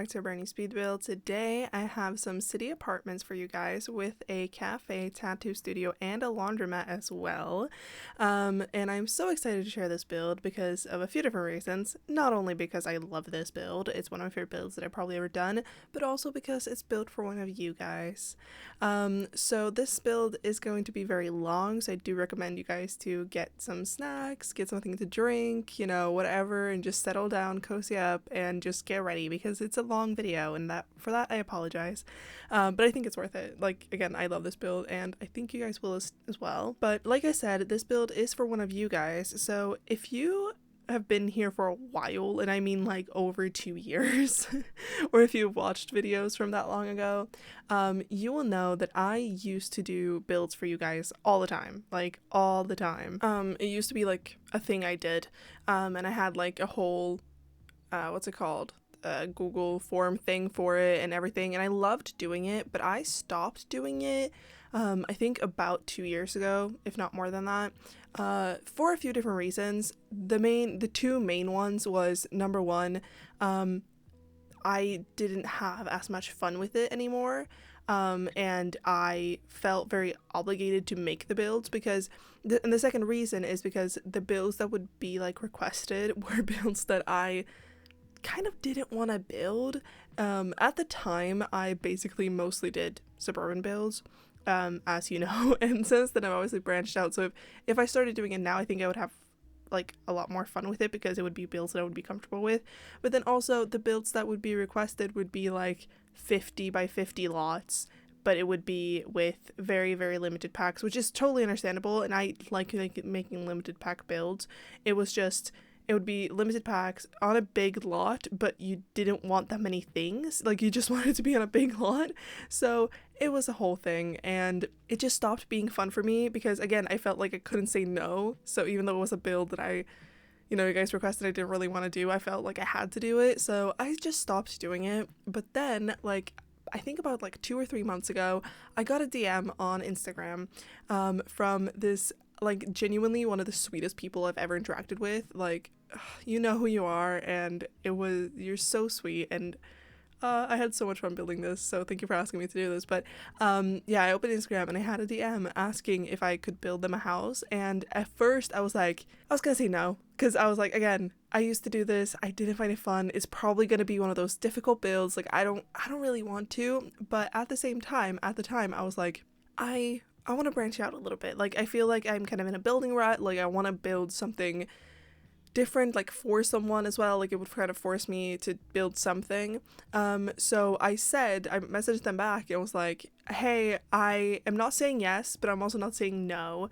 back to a brand new speed build. Today I have some city apartments for you guys with a cafe, tattoo studio, and a laundromat as well. And I'm so excited to share this build because of a few different reasons. Not only because I love this build, it's one of my favorite builds that I've probably ever done, but also because it's built for one of you guys. So this build is going to be very long, so I do recommend you guys to get some snacks, get something to drink, you know, whatever, and just settle down, cozy up, and just get ready because it's a long video, and for that I apologize. But I think it's worth it. Like, again, I love this build and I think you guys will as well. But like I said, this build is for one of you guys. So if you have been here for a while, and I mean like over 2 years, or if you've watched videos from that long ago, you will know that I used to do builds for you guys all the time, like all the time. It used to be like a thing I did, and I had like a whole what's it called, Google form thing for it and everything, and I loved doing it, but I stopped doing it I think about 2 years ago, if not more than that, for a few different reasons. The two main ones was, number one, I didn't have as much fun with it anymore, and I felt very obligated to make the builds because and the second reason is because the builds that would be like requested were builds that I kind of didn't want to build. At the time, I basically mostly did suburban builds, as you know, and since then I've obviously branched out. So if I started doing it now, I think I would have like a lot more fun with it because it would be builds that I would be comfortable with. But then also the builds that would be requested would be like 50 by 50 lots, but it would be with very, very limited packs, which is totally understandable, and I like making limited pack builds. It would be limited packs on a big lot, but you didn't want that many things. Like, you just wanted it to be on a big lot. So it was a whole thing, and it just stopped being fun for me because, again, I felt like I couldn't say no. So even though it was a build that you guys requested I didn't really want to do, I felt like I had to do it. So I just stopped doing it. But then, like, I think about like 2 or 3 months ago, I got a DM on Instagram from this, like, genuinely one of the sweetest people I've ever interacted with. Like, you know who you are, and you're so sweet, and I had so much fun building this, so thank you for asking me to do this. But yeah, I opened Instagram and I had a DM asking if I could build them a house, and at first I was gonna say no, because I was like, again, I used to do this, I didn't find it fun, it's probably gonna be one of those difficult builds, like I don't really want to. But at the time I was like, I want to branch out a little bit. Like, I feel like I'm kind of in a building rut. Like, I want to build something different, like for someone as well. Like, it would kind of force me to build something. So I messaged them back and was like, hey, I am not saying yes, but I'm also not saying no.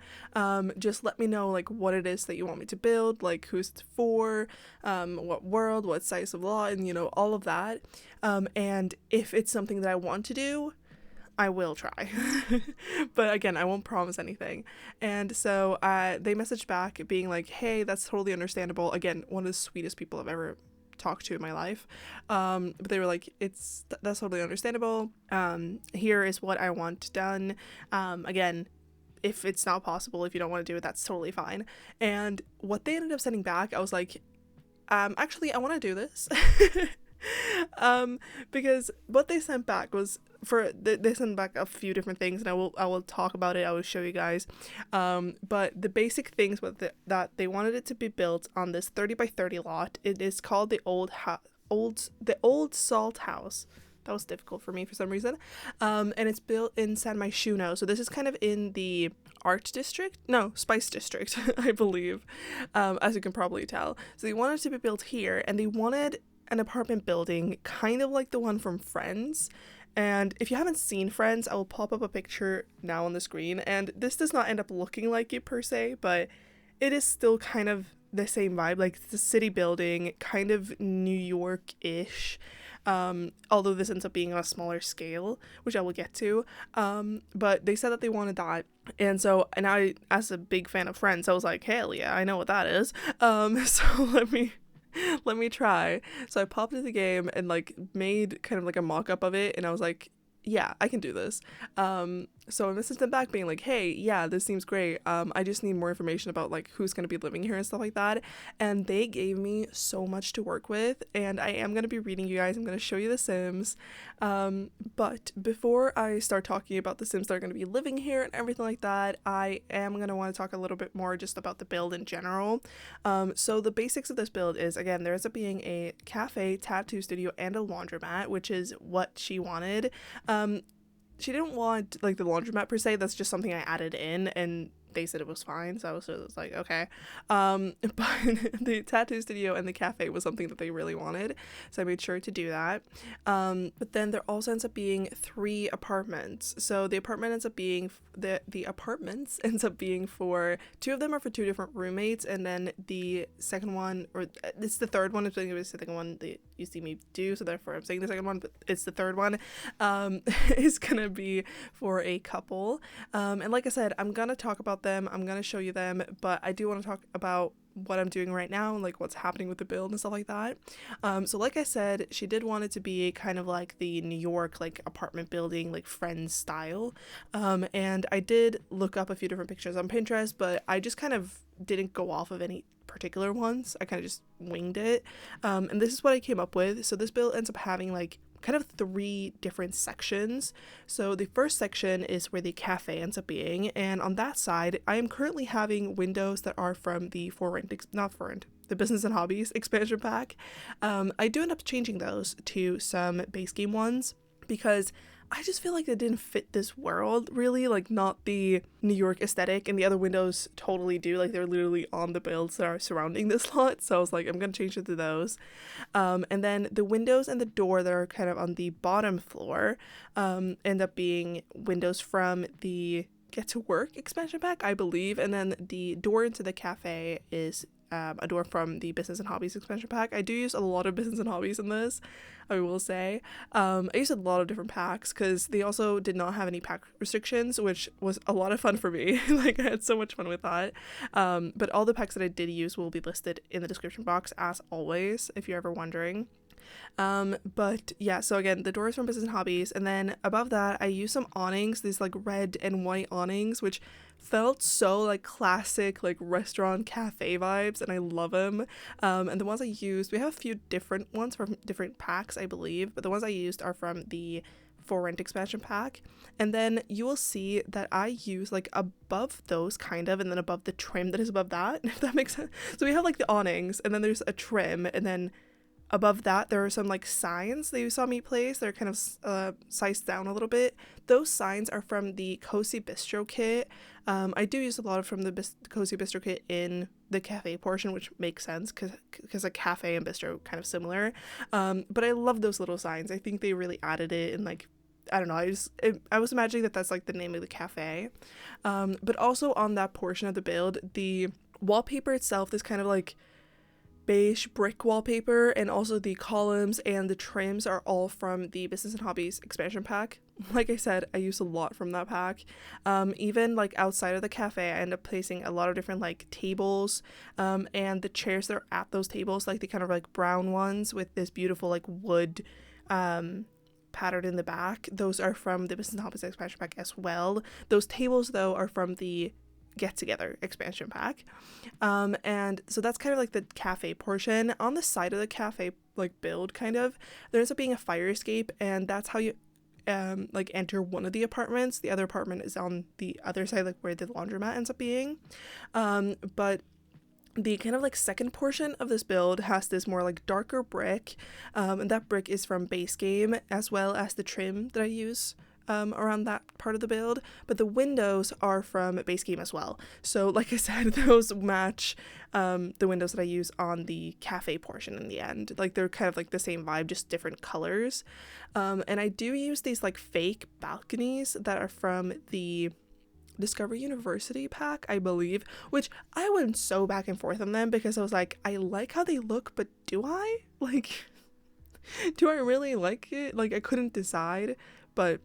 Just let me know like what it is that you want me to build, like who's it for, what world, what size of lot, and all of that. And if it's something that I want to do, I will try. But again, I won't promise anything. And so they messaged back being like, hey, that's totally understandable. Again, one of the sweetest people I've ever talked to in my life. But they were like, that's totally understandable. Here is what I want done. Again, if it's not possible, if you don't want to do it, that's totally fine. And what they ended up sending back, I was like, actually, I want to do this. Because what they sent back was they sent back a few different things, and I will talk about it. I will show you guys. But the basic things was that they wanted it to be built on this 30 by 30 lot. It is called the old salt house. That was difficult for me for some reason. And it's built in San Myshuno. So this is kind of in the Spice District, I believe, as you can probably tell. So they wanted it to be built here, and they wanted an apartment building kind of like the one from Friends. And if you haven't seen Friends, I will pop up a picture now on the screen, and this does not end up looking like it per se, but it is still kind of the same vibe. Like, it's a city building, kind of New York-ish, although this ends up being on a smaller scale, which I will get to. But they said that they wanted that, and I, as a big fan of Friends, I was like, hell yeah, I know what that is. So let me try. So I popped into the game and like made kind of like a mock-up of it, and I was like, yeah, I can do this. So I messaged them back being like, hey, yeah, this seems great. I just need more information about like who's going to be living here and stuff like that. And they gave me so much to work with, and I am going to be reading you guys. I'm going to show you the Sims. But before I start talking about the Sims that are going to be living here and everything like that, I am going to want to talk a little bit more just about the build in general. So the basics of this build is, again, there ends up being a cafe, tattoo studio, and a laundromat, which is what she wanted. She didn't want like the laundromat per se. That's just something I added in, and they said it was fine, so I was like, okay. But the tattoo studio and the cafe was something that they really wanted, so I made sure to do that. But then there also ends up being 3 apartments. So the apartment ends up being the apartments ends up being for 2 of them are for 2 different roommates, and then the second one, or it's the third one, it's the second one that you see me do, so therefore I'm saying the second one, but it's the third one, is gonna be for a couple. And like I said, I'm gonna talk about them, I'm gonna show you them, but I do want to talk about what I'm doing right now and like what's happening with the build and stuff like that. So like I said, she did want it to be kind of like the New York like apartment building, like Friends style. And I did look up a few different pictures on Pinterest, but I just kind of didn't go off of any particular ones. I kind of just winged it. And this is what I came up with. So this build ends up having like kind of 3 different sections. So the first section is where the cafe ends up being, and on that side I am currently having windows that are from the the Business and Hobbies expansion pack. I do end up changing those to some base game ones because I just feel like they didn't fit this world really, like not the New York aesthetic, and the other windows totally do, like they're literally on the builds that are surrounding this lot, so I was like, I'm gonna change it to those. And then the windows and the door that are kind of on the bottom floor end up being windows from the Get to Work expansion pack, I believe, and then the door into the cafe is a door from the Business and Hobbies expansion pack. I do use a lot of Business and Hobbies in this, I will say. I used a lot of different packs because they also did not have any pack restrictions, which was a lot of fun for me. Like I had so much fun with that. But all the packs that I did use will be listed in the description box as always, if you're ever wondering. But yeah, so again, the doors from Business and Hobbies, and then above that I used some awnings, these like red and white awnings, which felt so like classic like restaurant cafe vibes, and I love them. And the ones I used, we have a few different ones from different packs, I believe, but the ones I used are from the For Rent expansion pack. And then you will see that I use like above those kind of, and then above the trim that is above that, if that makes sense. So we have like the awnings, and then there's a trim, and then above that there are some like signs that you saw me place. They're kind of sized down a little bit. Those signs are from the Cozy Bistro kit. I do use a lot from the Cozy Bistro kit in the cafe portion, which makes sense because a cafe and bistro kind of similar. But I love those little signs. I think they really added it, and like, I don't know, I was imagining that that's like the name of the cafe. But also on that portion of the build, the wallpaper itself is kind of like beige brick wallpaper, and also the columns and the trims are all from the Business and Hobbies expansion pack. Like I said, I use a lot from that pack. Even like outside of the cafe, I end up placing a lot of different like tables, and the chairs that are at those tables, like the kind of like brown ones with this beautiful like wood pattern in the back, those are from the Business and Hobbies expansion pack as well. Those tables though are from the Get Together expansion pack. And so that's kind of like the cafe portion. On the side of the cafe like build, kind of, there ends up being a fire escape, and that's how you like enter one of the apartments. The other apartment is on the other side, like where the laundromat ends up being. But the kind of like second portion of this build has this more like darker brick, and that brick is from base game, as well as the trim that I use around that part of the build. But the windows are from base game as well, so like I said, those match the windows that I use on the cafe portion in the end. Like they're kind of like the same vibe, just different colors. And I do use these like fake balconies that are from the Discover University pack, I believe, which I went so back and forth on them because I was like, I like how they look, but do I like do I really like it? Like I couldn't decide, but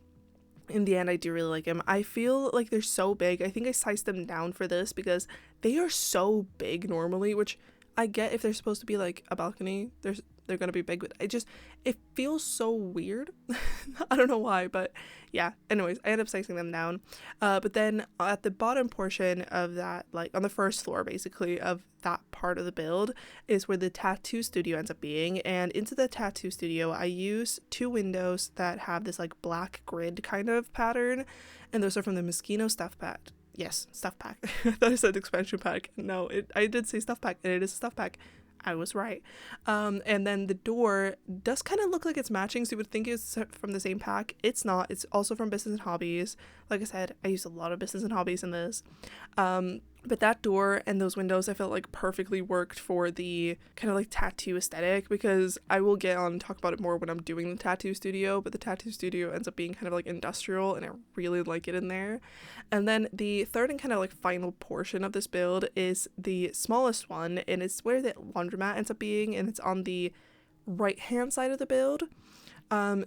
in the end I do really like them. I feel like they're so big. I think I sized them down for this because they are so big normally, which I get if they're supposed to be like a balcony. There's they're gonna be big, but it feels so weird. I don't know why, but yeah, anyways, I end up sizing them down. But then at the bottom portion of that, like on the first floor basically of that part of the build, is where the tattoo studio ends up being. And into the tattoo studio I use 2 windows that have this like black grid kind of pattern, and those are from the Moschino Stuff pack. Yes, stuff pack. I thought I said expansion pack. No, I did say stuff pack, and it is a stuff pack. I was right. And then the door does kind of look like it's matching, so you would think it's from the same pack. It's not. It's also from Business and Hobbies. Like I said, I use a lot of Business and Hobbies in this. But that door and those windows I felt like perfectly worked for the kind of like tattoo aesthetic, because I will get on and talk about it more when I'm doing the tattoo studio, but the tattoo studio ends up being kind of like industrial, and I really like it in there. And then the third and kind of like final portion of this build is the smallest one, and it's where the laundromat ends up being, and it's on the right hand side of the build.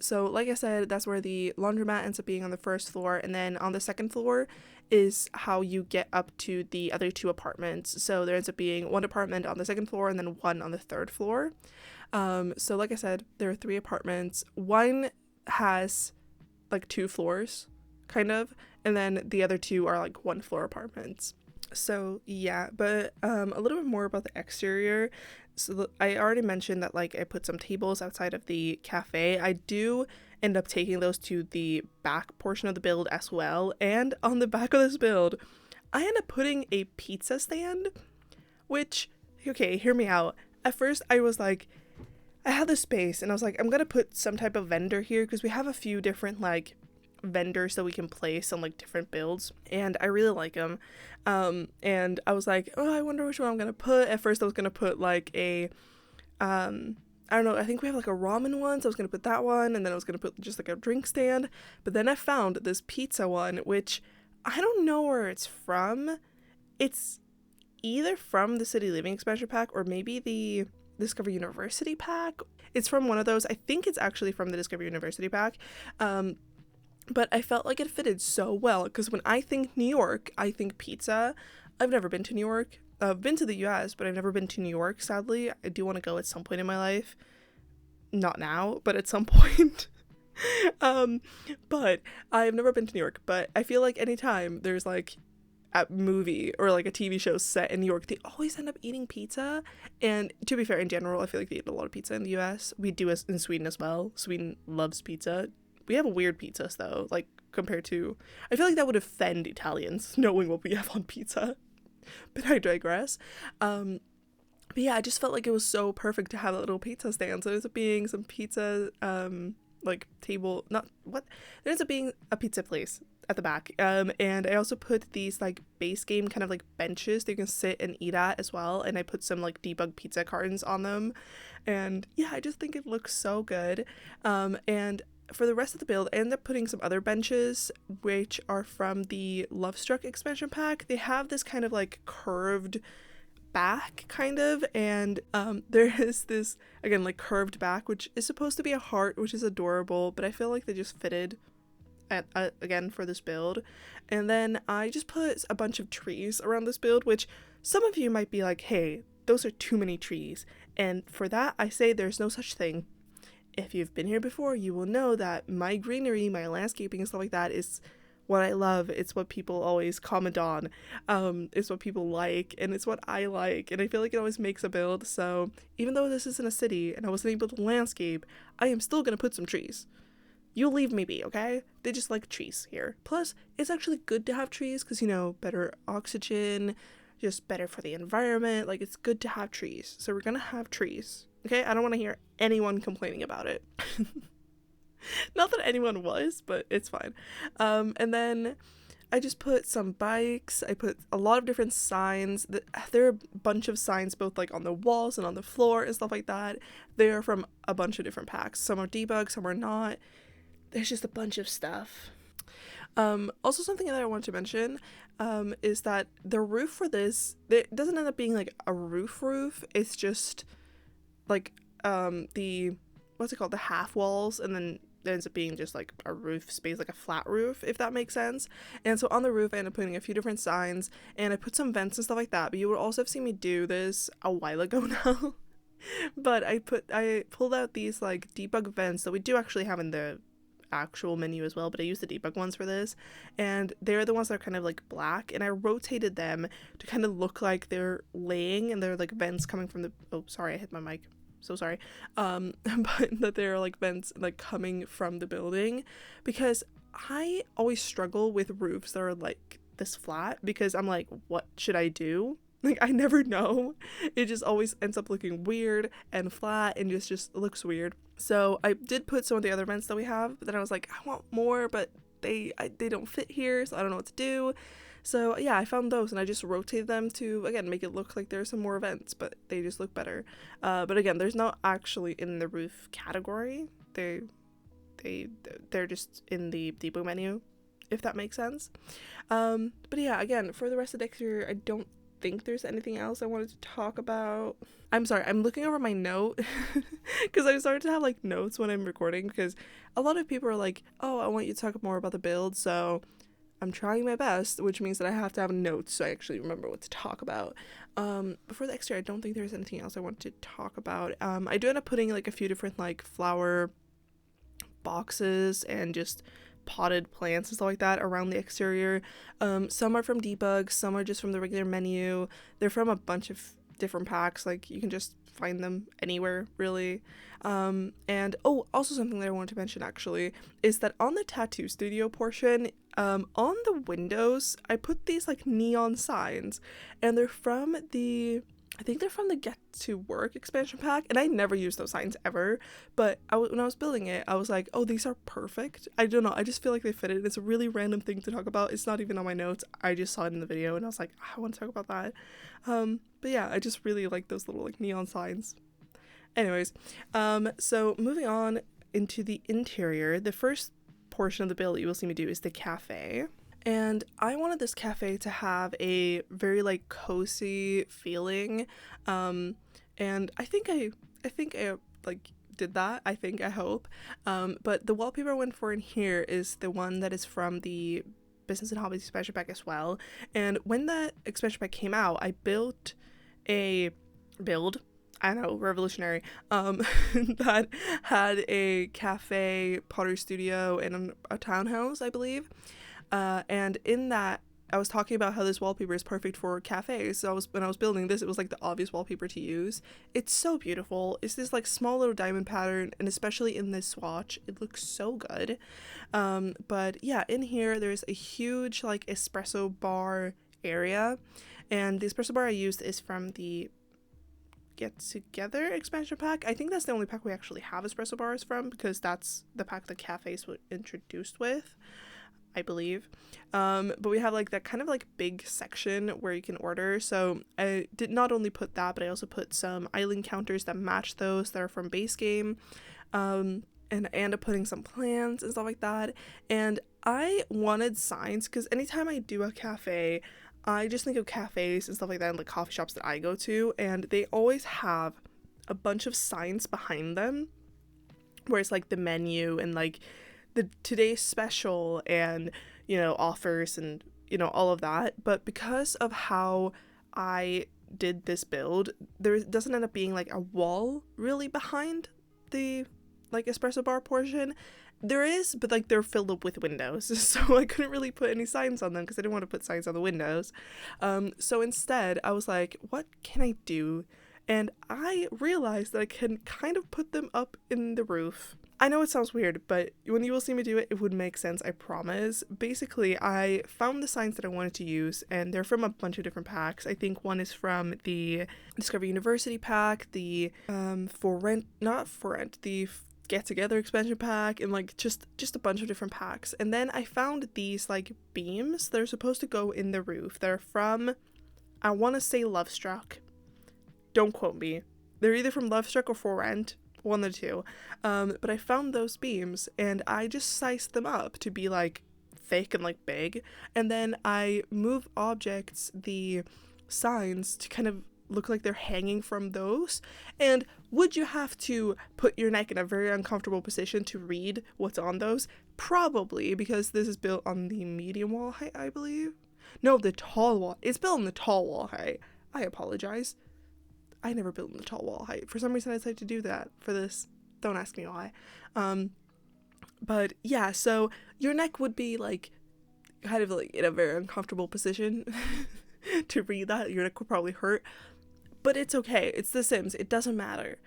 So like I said, that's where the laundromat ends up being on the first floor, and then on the second floor is how you get up to the other 2 apartments. So there ends up being 1 apartment on the second floor and then 1 on the third floor. So like I said, there are 3 apartments. One has like 2 floors kind of, and then the other 2 are like 1 floor apartments. So yeah, but a little bit more about the exterior. So I already mentioned that like I put some tables outside of the cafe. I do end up taking those to the back portion of the build as well, and on the back of this build I end up putting a pizza stand, which, okay, hear me out. At first I was like, I had this space and I was like, I'm gonna put some type of vendor here because we have a few different like vendors that we can place on like different builds, and I really like them. And I was like, oh, I wonder which one I'm gonna put. At first I was gonna put like a I don't know, I think we have like a ramen one, so I was gonna put that one, and then I was gonna put just like a drink stand. But then I found this pizza one, which I don't know where it's from. It's either from the City Living expansion pack or maybe the Discover University pack. It's from one of those. I think it's actually from the Discover University pack. But I felt like it fitted so well, because when I think New York, I think pizza. I've never been to New York. I've been to the US, but I've never been to New York, sadly. I do want to go at some point in my life. Not now, but at some point. But I've never been to New York, but I feel like anytime there's like a movie or like a TV show set in New York, they always end up eating pizza. And to be fair, in general, I feel like they eat a lot of pizza in the US. We do in Sweden as well. Sweden loves pizza. We have weird pizzas though, like compared to, I feel like that would offend Italians knowing what we have on pizza. But I digress. But yeah, I just felt like it was so perfect to have a little pizza stand. So it ends up being some pizza, like table, not what, there ends up being a pizza place at the back. And I also put these like base game kind of like benches that you can sit and eat at as well. And I put some like debug pizza cartons on them. And yeah, I just think it looks so good. And for the rest of the build, I ended up putting some other benches, which are from the Lovestruck expansion pack. They have this kind of like curved back kind of, and there is this, again, like curved back, which is supposed to be a heart, which is adorable, but I feel like they just fitted again for this build. And then I just put a bunch of trees around this build, which some of you might be like, hey, those are too many trees. And for that, I say there's no such thing. If you've been here before, you will know that my greenery, my landscaping and stuff like that is what I love. It's what people always comment on. It's what people like, and it's what I like, and I feel like it always makes a build. So even though this isn't a city and I wasn't able to landscape, I am still gonna put some trees. You'll leave me be, okay? They just like trees here. Plus, it's actually good to have trees because, you know, better oxygen, just better for the environment. Like, it's good to have trees. So we're gonna have trees. Okay, I don't want to hear anyone complaining about it. Not that anyone was, but it's fine. And then I just put some bikes. I put a lot of different signs. There are a bunch of signs both like on the walls and on the floor and stuff like that. They are from a bunch of different packs. Some are debug, some are not. There's just a bunch of stuff. Also something that I want to mention is that the roof for this, it doesn't end up being like a roof. It's just like the, what's it called, the half walls, and then it ends up being just like a roof space, like a flat roof, if that makes sense. And so on the roof I ended up putting a few different signs, and I put some vents and stuff like that, but you would also have seen me do this a while ago now. But I pulled out these like debug vents that we do actually have in the actual menu as well, but I used the debug ones for this, and they're the ones that are kind of like black, and I rotated them to kind of look like they're laying and they're like vents coming from the, oh sorry, I hit my mic, so sorry, but that they're like vents like coming from the building, because I always struggle with roofs that are like this flat, because I'm like, what should I do? Like, I never know. It just always ends up looking weird and flat and just looks weird. So I did put some of the other vents that we have, but then I was like, I want more, but they don't fit here, so I don't know what to do. So yeah, I found those and I just rotated them to, again, make it look like there's some more vents, but they just look better. But again, there's not actually in the roof category. They're just in the debug menu, if that makes sense. But yeah, again, for the rest of the exterior, I don't think there's anything else I wanted to talk about. I'm sorry, I'm looking over my note because I'm starting to have like notes when I'm recording, because a lot of people are like, oh, I want you to talk more about the build, so I'm trying my best, which means that I have to have notes so I actually remember what to talk about. But for the exterior, I don't think there's anything else I want to talk about. I do end up putting like a few different like flower boxes and just potted plants and stuff like that around the exterior. Some are from debug, some are just from the regular menu. They're from a bunch of different packs, like you can just find them anywhere really. And oh, also something that I wanted to mention actually is that on the tattoo studio portion, on the windows I put these like neon signs, and they're from the, I think they're from the Get to Work expansion pack, and I never use those signs ever, but when I was building it, I was like, oh, these are perfect. I don't know, I just feel like they fit it. It's a really random thing to talk about. It's not even on my notes. I just saw it in the video, and I was like, I want to talk about that. But yeah, I just really like those little like neon signs. Anyways, so moving on into the interior, the first portion of the build that you will see me do is the cafe. And I wanted this cafe to have a very like cozy feeling, and I think I like did that. I hope. But the wallpaper I went for in here is the one that is from the Business and Hobbies expansion pack as well. And when that expansion pack came out, I built a build, I know, revolutionary, that had a cafe, pottery studio, and a townhouse, I believe. And in that, I was talking about how this wallpaper is perfect for cafes. So when I was building this, it was like the obvious wallpaper to use. It's so beautiful. It's this like small little diamond pattern, and especially in this swatch, it looks so good. But yeah, in here, there's a huge like espresso bar area, and the espresso bar I used is from the Get Together expansion pack. I think that's the only pack we actually have espresso bars from, because that's the pack the cafes were introduced with, I believe. But we have like that kind of like big section where you can order. So I did not only put that, but I also put some island counters that match those that are from base game. And I ended up putting some plants and stuff like that. And I wanted signs, because anytime I do a cafe, I just think of cafes and stuff like that, and like coffee shops that I go to, and they always have a bunch of signs behind them where it's like the menu and like the today's special and, you know, offers and, you know, all of that. But because of how I did this build, there doesn't end up being like a wall really behind the like espresso bar portion. There is, but like they're filled up with windows, so I couldn't really put any signs on them because I didn't want to put signs on the windows. So instead I was like, what can I do? And I realized that I can kind of put them up in the roof. I know it sounds weird, but when you will see me do it, it would make sense, I promise. Basically, I found the signs that I wanted to use, and they're from a bunch of different packs. I think one is from the Discover University pack, the the Get Together expansion pack, and like just a bunch of different packs. And then I found these like beams that are supposed to go in the roof. They're from, I want to say Lovestruck. Don't quote me. They're either from Lovestruck or For Rent, one of the two. But I found those beams and I just sized them up to be like thick and like big. And then I move objects, the signs, to kind of look like they're hanging from those. And would you have to put your neck in a very uncomfortable position to read what's on those? Probably, because this is built on the medium wall height, I believe. No, the tall wall. It's built on the tall wall height. I apologize. I never build in the tall wall height. For some reason I decided to do that for this. Don't ask me why. But yeah, so your neck would be like kind of like in a very uncomfortable position to read that. Your neck would probably hurt, but it's okay. It's The Sims. It doesn't matter.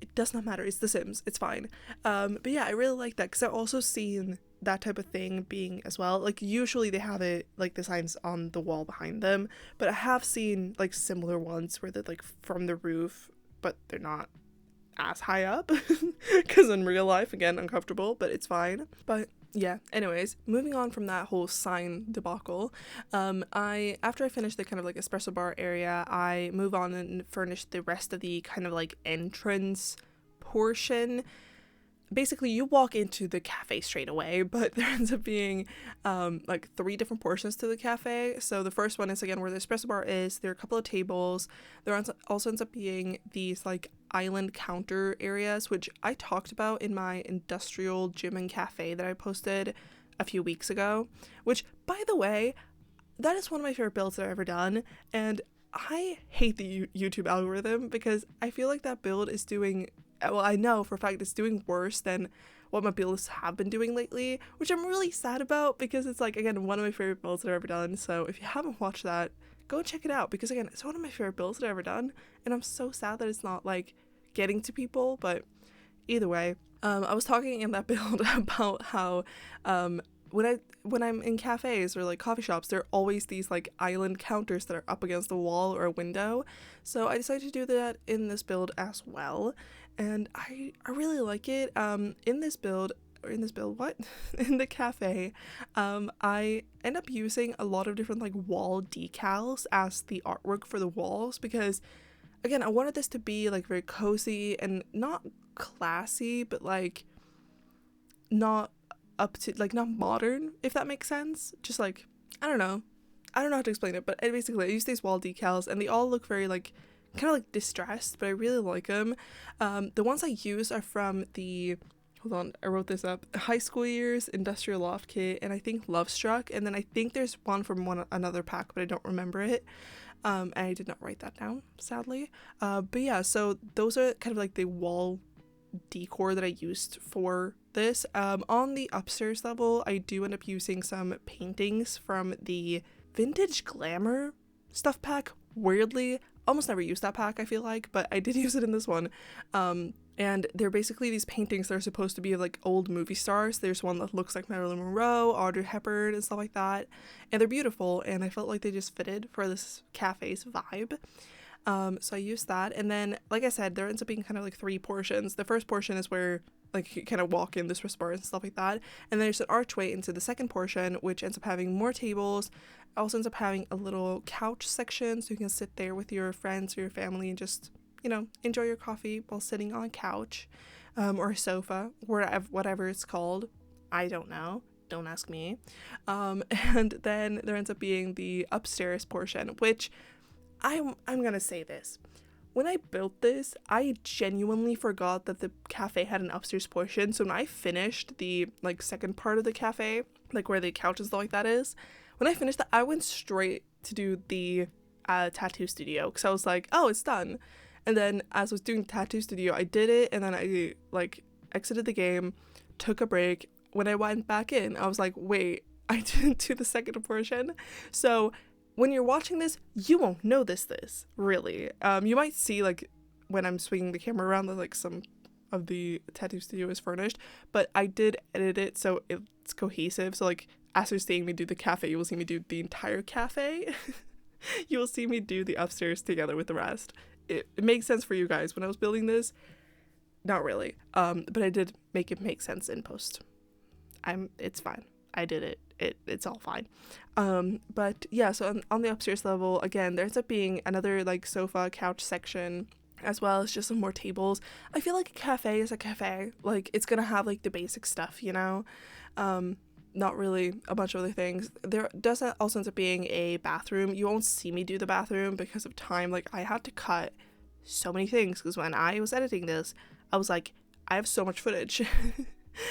It does not matter. It's The Sims. It's fine. But yeah, I really like that because I've also seen that type of thing being as well. Like usually they have it like the signs on the wall behind them, but I have seen like similar ones where they're like from the roof, but they're not as high up because in real life, again, uncomfortable, but it's fine. But yeah, anyways, moving on from that whole sign debacle, after I finish the kind of like espresso bar area, I move on and furnish the rest of the kind of like entrance portion. Basically, you walk into the cafe straight away, but there ends up being like 3 different portions to the cafe. So the first one is, again, where the espresso bar is. There are a couple of tables. There also ends up being these like island counter areas, which I talked about in my industrial gym and cafe that I posted a few weeks ago, which, by the way, that is one of my favorite builds that I've ever done. And I hate the YouTube algorithm because I feel like that build is doing... Well, I know for a fact it's doing worse than what my builds have been doing lately, which I'm really sad about because it's like, again, one of my favorite builds that I've ever done. So if you haven't watched that, go check it out because, again, it's one of my favorite builds that I've ever done. And I'm so sad that it's not like getting to people. But either way, I was talking in that build about how when I'm in cafes or like coffee shops, there are always these like island counters that are up against the wall or a window. So I decided to do that in this build as well. And I really like it. In the cafe, I end up using a lot of different like wall decals as the artwork for the walls because, again, I wanted this to be like very cozy and not classy, but like not up to like not modern, if that makes sense. Just like, I don't know how to explain it, but basically I use these wall decals and they all look very like kind of like distressed, but I really like them. The ones I use are from the, hold on, I wrote this up, High School Years Industrial Loft Kit, and I think Lovestruck, and then I think there's one from another pack, but I don't remember it. And I did not write that down, sadly. But yeah, so those are kind of like the wall decor that I used for this. On the upstairs level, I do end up using some paintings from the vintage Glamour stuff pack. Weirdly, almost never use that pack, I feel like, but I did use it in this one. And they're basically these paintings that are supposed to be like old movie stars. There's one that looks like Marilyn Monroe, Audrey Hepburn, and stuff like that. And they're beautiful, and I felt like they just fitted for this cafe's vibe. So I used that, and then, like I said, there ends up being kind of like 3 portions. The first portion is where like you kind of walk in this restaurant and stuff like that, and then there's an archway into the second portion, which ends up having more tables. Also ends up having a little couch section, so you can sit there with your friends or your family and just, you know, enjoy your coffee while sitting on a couch, or a sofa, whatever it's called. I don't know. Don't ask me. And then there ends up being the upstairs portion, which I'm gonna say this. When I built this, I genuinely forgot that the cafe had an upstairs portion. So when I finished the like second part of the cafe, like where the couch and stuff like that is, when I finished that, I went straight to do the tattoo studio because I was like, oh, it's done. And then as I was doing tattoo studio, I did it, and then I like exited the game, took a break. When I went back in, I was like, wait, I didn't do the second portion. So when you're watching this, you won't notice this, really. You might see, like, when I'm swinging the camera around, that, like, some of the tattoo studio is furnished, but I did edit it so it's cohesive. So, like, as you're seeing me do the cafe, you will see me do the entire cafe. You will see me do the upstairs together with the rest. It makes sense for you guys. When I was building this, not really. But I did make it make sense in post. It's fine. I did it. It's all fine. But yeah, so on the upstairs level, again, there ends up being another like sofa couch section, as well as just some more tables. I feel like a cafe is a cafe. Like, it's gonna have like the basic stuff, you know? Not really a bunch of other things. There does also end up being a bathroom. You won't see me do the bathroom because of time. Like, I had to cut so many things because when I was editing this, I was like, I have so much footage.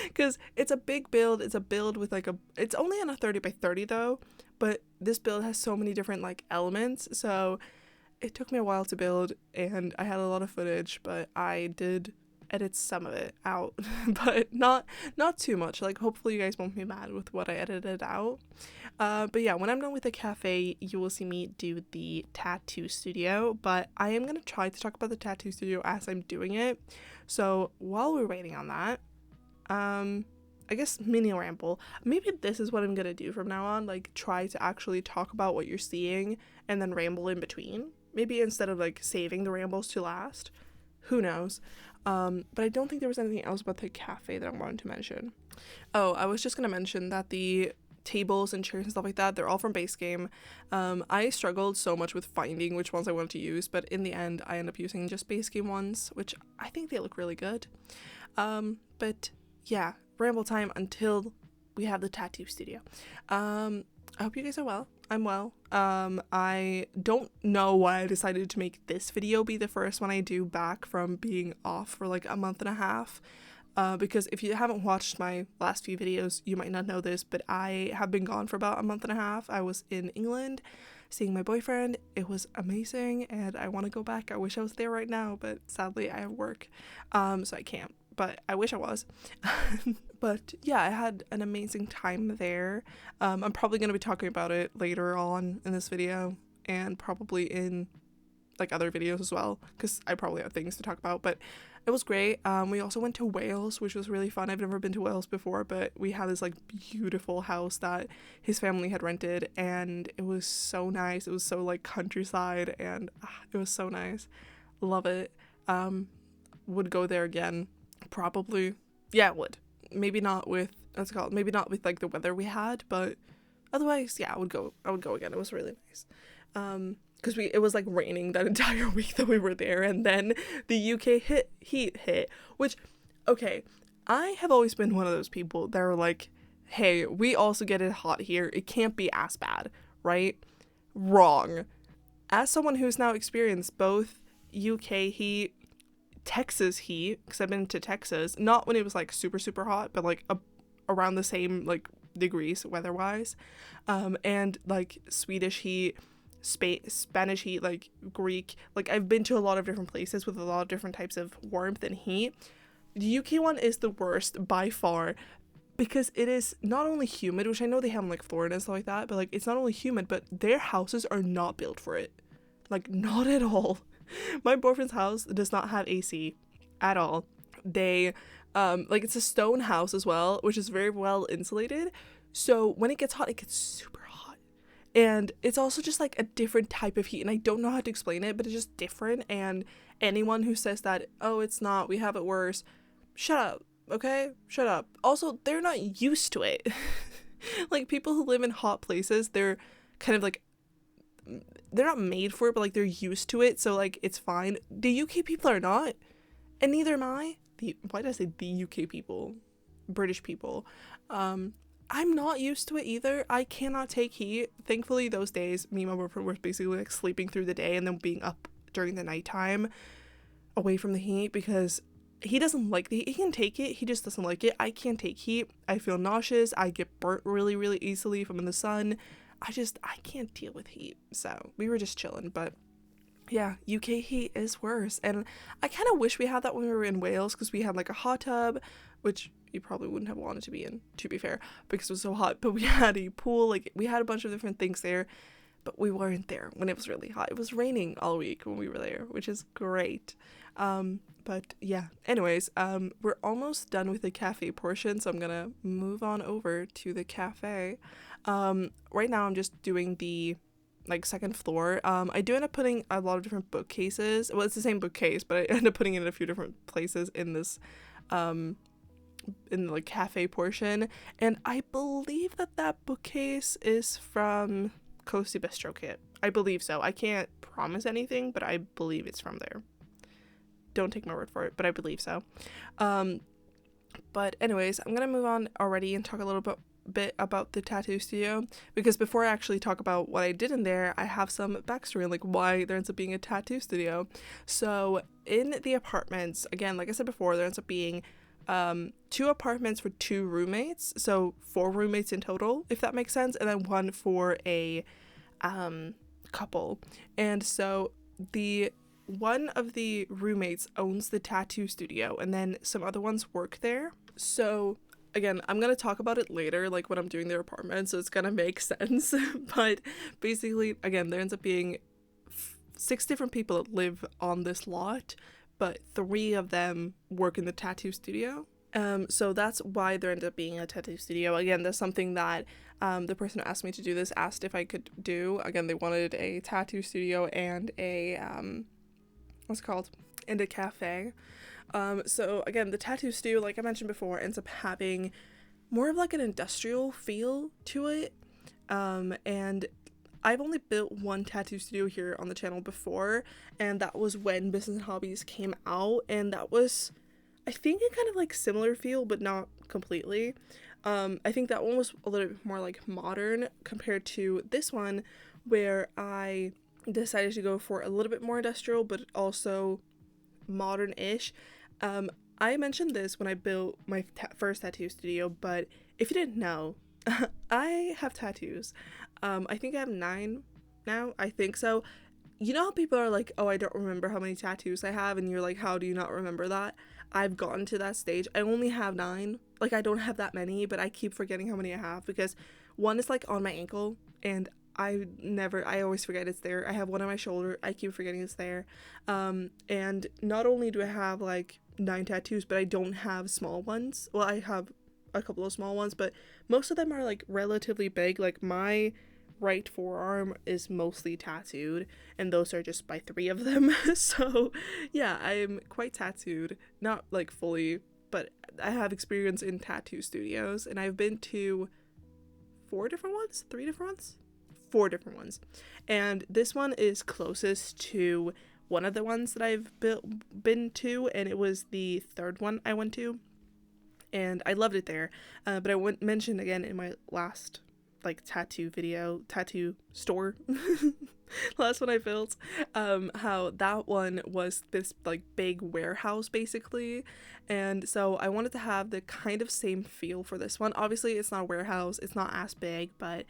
Because it's a big build. It's a build with like it's only on a 30 by 30 though, but this build has so many different like elements. So it took me a while to build, and I had a lot of footage, but I did edit some of it out, but not too much. Like, hopefully you guys won't be mad with what I edited out. But yeah, when I'm done with the cafe, you will see me do the tattoo studio, but I am gonna try to talk about the tattoo studio as I'm doing it. So while we're waiting on that, I guess mini ramble. Maybe this is what I'm gonna do from now on, like try to actually talk about what you're seeing and then ramble in between. Maybe instead of like saving the rambles to last. Who knows? But I don't think there was anything else about the cafe that I wanted to mention. Oh, I was just gonna mention that the tables and chairs and stuff like that, they're all from base game. I struggled so much with finding which ones I wanted to use, but in the end I ended up using just base game ones, which I think they look really good. But yeah, ramble time until we have the tattoo studio. I hope you guys are well. I'm well. I don't know why I decided to make this video be the first one I do back from being off for like a month and a half. Because if you haven't watched my last few videos, you might not know this, but I have been gone for about a month and a half. I was in England seeing my boyfriend. It was amazing, and I want to go back. I wish I was there right now, but sadly I have work, so I can't. But I wish I was. But yeah, I had an amazing time there. I'm probably going to be talking about it later on in this video, and probably in like other videos as well, because I probably have things to talk about. But it was great. We also went to Wales, which was really fun. I've never been to Wales before, but we had this like beautiful house that his family had rented, and it was so nice. It was so like countryside, and it was so nice. Love it. Would go there again, probably. Yeah, would. Maybe not with maybe not with like the weather we had, but otherwise, yeah, I would go again. It was really nice. Because it was like raining that entire week that we were there, and then the UK heat hit, which, okay, I have always been one of those people that are like, hey, we also get it hot here, it can't be as bad, right? Wrong. As someone who's now experienced both UK heat, Texas heat, because I've been to Texas, not when it was like super super hot, but like around the same like degrees weather-wise, and like Swedish heat, Spanish heat, like Greek, like I've been to a lot of different places with a lot of different types of warmth and heat. The UK one is the worst by far, because it is not only humid, which I know they have in like Florida and stuff like that, but like it's not only humid, but their houses are not built for it, like not at all. My boyfriend's house does not have AC at all. They like it's a stone house as well, which is very well insulated, so when it gets hot, it gets super hot. And it's also just like a different type of heat, and I don't know how to explain it, but it's just different. And anyone who says that, oh, it's not, we have it worse, shut up, okay? Shut up. Also, they're not used to it. Like, people who live in hot places, they're kind of like, they're not made for it, but like they're used to it, so like it's fine. The UK people are not, and neither am I. Why did I say the UK people? British people. I'm not used to it either. I cannot take heat. Thankfully, those days, me and my boyfriend were basically like sleeping through the day and then being up during the nighttime away from the heat, because he doesn't like the heat. He can take it, he just doesn't like it. I can't take heat. I feel nauseous. I get burnt really, really easily if I'm in the sun. I can't deal with heat. So we were just chilling. But yeah, UK heat is worse. And I kind of wish we had that when we were in Wales, because we had like a hot tub, which you probably wouldn't have wanted to be in, to be fair, because it was so hot. But we had a pool, like we had a bunch of different things there, but we weren't there when it was really hot. It was raining all week when we were there, which is great. But yeah, anyways, we're almost done with the cafe portion, so I'm gonna move on over to the cafe. Right now I'm just doing the like second floor. I do end up putting a lot of different bookcases. Well, it's the same bookcase, but I end up putting it in a few different places in this in the like cafe portion, and I believe that bookcase is from Coasty Bistro Kit. I believe so. I can't promise anything, but I believe it's from there. Don't take my word for it, but I believe so. But anyways, I'm gonna move on already and talk a little bit about the tattoo studio, because before I actually talk about what I did in there, I have some backstory on like why there ends up being a tattoo studio. So in the apartments, again, like I said before, there ends up being 2 apartments for 2 roommates, so 4 roommates in total, if that makes sense, and then 1 for a couple. And so the one of the roommates owns the tattoo studio, and then some other ones work there. So again, I'm gonna talk about it later, like when I'm doing their apartment, so it's gonna make sense. But basically, again, there ends up being 6 different people that live on this lot, but 3 of them work in the tattoo studio. So that's why there ended up being a tattoo studio. Again, that's something that the person who asked me to do this asked if I could do. Again, they wanted a tattoo studio and a what's it called? And a cafe. So again, the tattoo studio, like I mentioned before, ends up having more of like an industrial feel to it. And I've only built one tattoo studio here on the channel before, and that was when Business and Hobbies came out, and that was, I think, a kind of like similar feel, but not completely. I think that one was a little bit more like modern compared to this one, where I decided to go for a little bit more industrial, but also modern-ish. I mentioned this when I built my first tattoo studio, but if you didn't know, I have tattoos. I think I have 9 now. I think so. You know how people are like, oh, I don't remember how many tattoos I have, and you're like, how do you not remember that? I've gotten to that stage. I only have 9. Like, I don't have that many, but I keep forgetting how many I have, because one is like on my ankle, and I always forget it's there. I have one on my shoulder. I keep forgetting it's there. And not only do I have like 9 tattoos, but I don't have small ones. Well, I have a couple of small ones, but most of them are like relatively big. Like my right forearm is mostly tattooed, and those are just by 3 of them. So yeah, I'm quite tattooed. Not like fully, but I have experience in tattoo studios, and I've been to 4 different ones? 3 different ones? 4 different ones. And this one is closest to one of the ones that I've been to, and it was the 3rd one I went to, and I loved it there. But I mentioned again in my last like tattoo store last one I built, how that one was this like big warehouse basically, and so I wanted to have the kind of same feel for this one. Obviously it's not a warehouse, it's not as big, but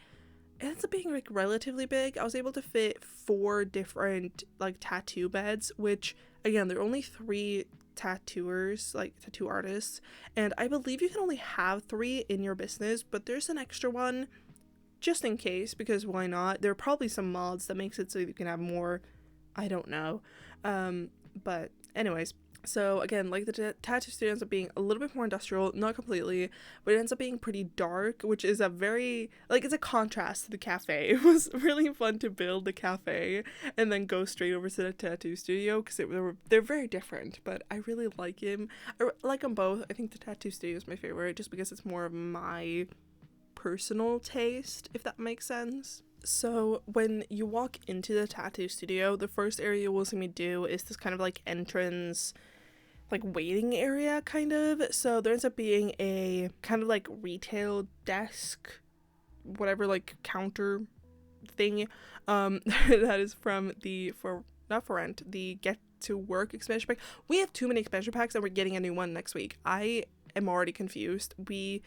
it ends up being like relatively big. I was able to fit 4 different like tattoo beds, which again, there are only 3 tattooers, like tattoo artists, and I believe you can only have 3 in your business, but there's an extra one just in case, because why not? There are probably some mods that makes it so you can have more. I don't know. But anyways, so again, like the tattoo studio ends up being a little bit more industrial, not completely, but it ends up being pretty dark, which is a very, like, it's a contrast to the cafe. It was really fun to build the cafe and then go straight over to the tattoo studio, because they're very different, but I really like him. I like them both. I think the tattoo studio is my favorite, just because it's more of my personal taste, if that makes sense. So when you walk into the tattoo studio, the first area you will see me do is this kind of like entrance, like waiting area kind of. So there ends up being a kind of like retail desk, whatever, like counter thing, that is from the Get to Work expansion pack. We have too many expansion packs, and we're getting a new one next week. I am already confused. We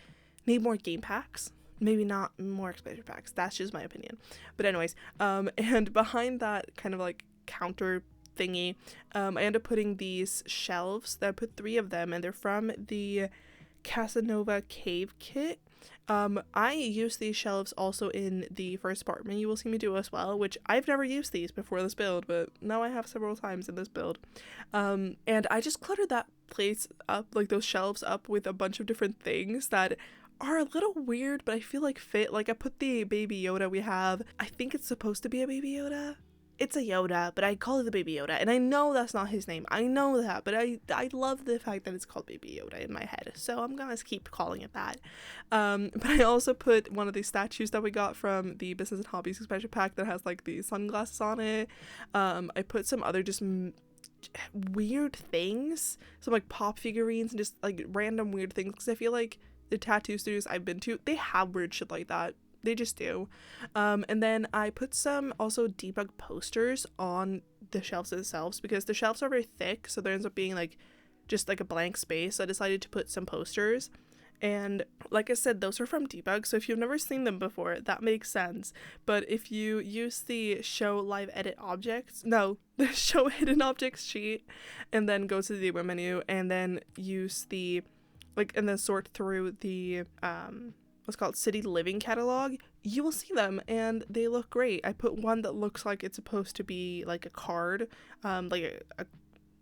need more game packs. Maybe not more expansion packs. That's just my opinion. But anyways, and behind that kind of like counter thingy, I end up putting these shelves. I put 3 of them, and they're from the Casanova Cave kit. I use these shelves also in the first apartment you will see me do as well, which I've never used these before this build, but now I have several times in this build. And I just cluttered that place up, like those shelves up, with a bunch of different things that are a little weird, but I feel like fit. Like I put the baby Yoda we have. I think it's supposed to be a baby Yoda. It's a Yoda, but I call it the baby Yoda, and I know that's not his name. I know that, but I love the fact that it's called baby Yoda in my head, so I'm gonna keep calling it that. But I also put one of these statues that we got from the Business and Hobbies expansion pack that has like the sunglasses on it. I put some other just weird things, some like pop figurines and just like random weird things, because I feel like the tattoo studios I've been to, they have weird shit like that. They just do. And then I put some also debug posters on the shelves themselves, because the shelves are very thick, so there ends up being like just like a blank space. So I decided to put some posters, And like I said, those are from Debug, so if you've never seen them before, that makes sense. But if you use the show live edit objects, no, the show hidden objects sheet, and then go to the debug menu, and then use the, like, and then sort through the, what's called City Living catalog, you will see them, and they look great. I put one that looks like it's supposed to be like a card, like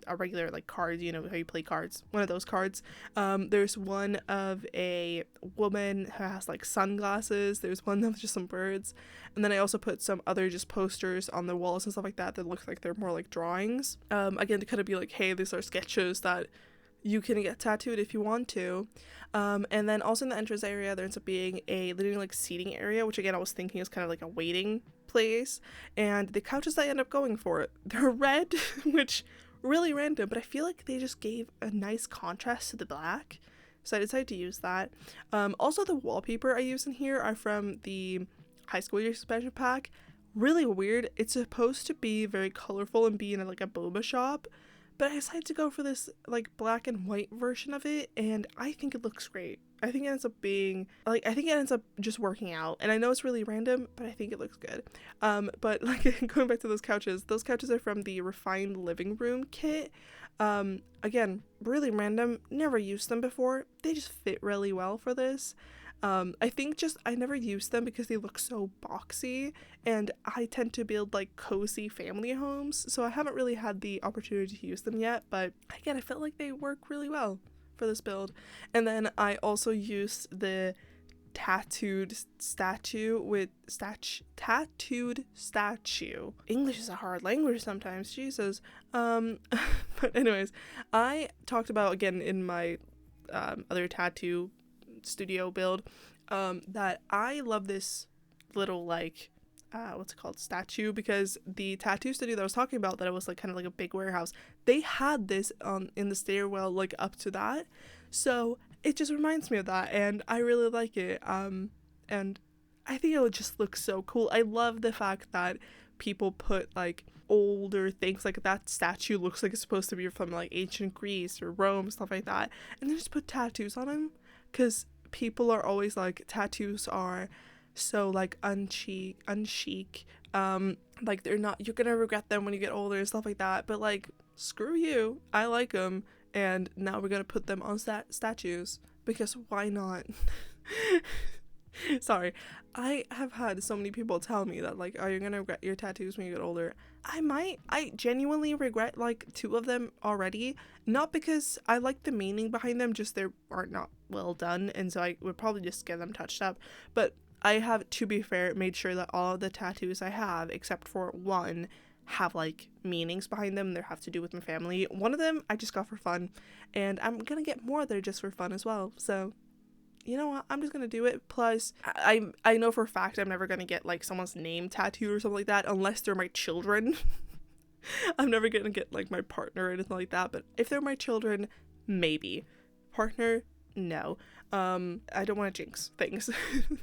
a regular like card, you know how you play cards, one of those cards. There's one of a woman who has like sunglasses, there's one of just some birds, and then I also put some other just posters on the walls and stuff like that look like they're more like drawings, again to kind of be like, hey, these are sketches that you can get tattooed if you want to. And then also in the entrance area there ends up being a literally like seating area, which again I was thinking is kind of like a waiting place, and the couches I end up going for, they're red which really random, but I feel like they just gave a nice contrast to the black, so I decided to use that. Also the wallpaper I use in here are from the high school year expansion pack. Really weird, it's supposed to be very colorful and be in like a boba shop, but I decided to go for this like black and white version of it, and I think it looks great. I think it ends up being like, I think it ends up just working out, and I know it's really random, but I think it looks good. But like going back to those couches are from the Refined Living Room kit. Again, really random, never used them before, they just fit really well for this. I think just I never used them because they look so boxy, and I tend to build like cozy family homes, so I haven't really had the opportunity to use them yet, but again I felt like they work really well for this build. And then I also used the tattooed statue. English is a hard language sometimes, Jesus. But anyways, I talked about again in my other tattoo studio build that I love this little like what's it called, statue, because the tattoo studio that I was talking about, that it was like kind of like a big warehouse, they had this in the stairwell like up to that, so it just reminds me of that, and I really like it. And I think it would just look so cool. I love the fact that people put like older things, like that statue looks like it's supposed to be from like ancient Greece or Rome, stuff like that, and then just put tattoos on them, because people are always like, tattoos are so like unchic, like they're not, you're gonna regret them when you get older and stuff like that, but like screw you, I like them, and now we're gonna put them on statues because why not? Sorry, I have had so many people tell me that like, are you gonna regret your tattoos when you get older? I genuinely regret like 2 of them already, not because I like the meaning behind them, just they are not well done, and so I would probably just get them touched up. But I have, to be fair, made sure that all of the tattoos I have, except for one, have like meanings behind them. They have to do with my family. One of them I just got for fun, and I'm gonna get more that are just for fun as well, so you know what, I'm just gonna do it. Plus I know for a fact I'm never gonna get like someone's name tattooed or something like that unless they're my children. I'm never gonna get like my partner or anything like that, but if they're my children, maybe. Partner, no. I don't want to jinx things. And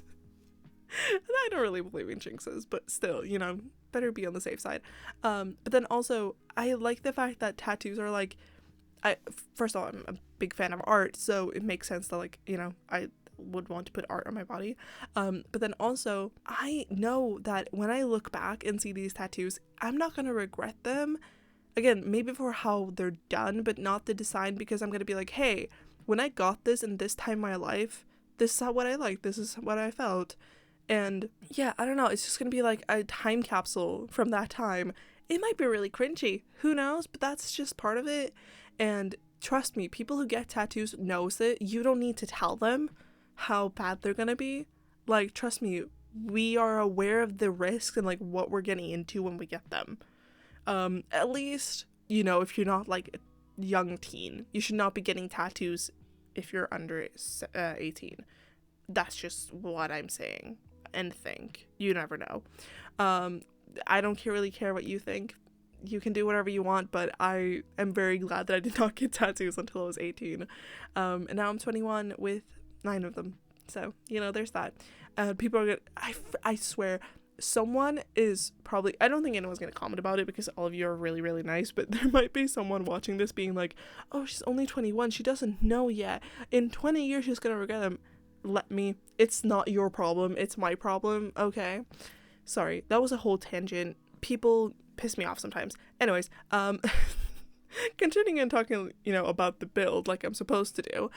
I don't really believe in jinxes, but still, you know, better be on the safe side. But then also I like the fact that tattoos are like, first of all, I'm a big fan of art, so it makes sense that like, you know, I would want to put art on my body. But then also I know that when I look back and see these tattoos, I'm not gonna regret them. Again, maybe for how they're done, but not the design, because I'm gonna be like, hey, when I got this in this time in my life, this is what I liked, this is what I felt. And yeah, I don't know, it's just gonna be like a time capsule from that time. It might be really cringy, who knows, but that's just part of it. And trust me, people who get tattoos knows it. You don't need to tell them how bad they're gonna be. Like, trust me, we are aware of the risks and like what we're getting into when we get them. At least, you know, if you're not like a young teen, you should not be getting tattoos if you're under 18. That's just what I'm saying and think. You never know. I don't really care what you think. You can do whatever you want, but I am very glad that I did not get tattoos until I was 18. And now I'm 21 with 9 of them. So, you know, there's that. People are gonna, I swear, someone is probably, I don't think anyone's going to comment about it because all of you are really, really nice, but there might be someone watching this being like, oh, she's only 21. She doesn't know yet. In 20 years, she's going to regret them. It's not your problem. It's my problem. Okay. Sorry. That was a whole tangent. People piss me off sometimes. Anyways, continuing and talking, about the build like I'm supposed to do,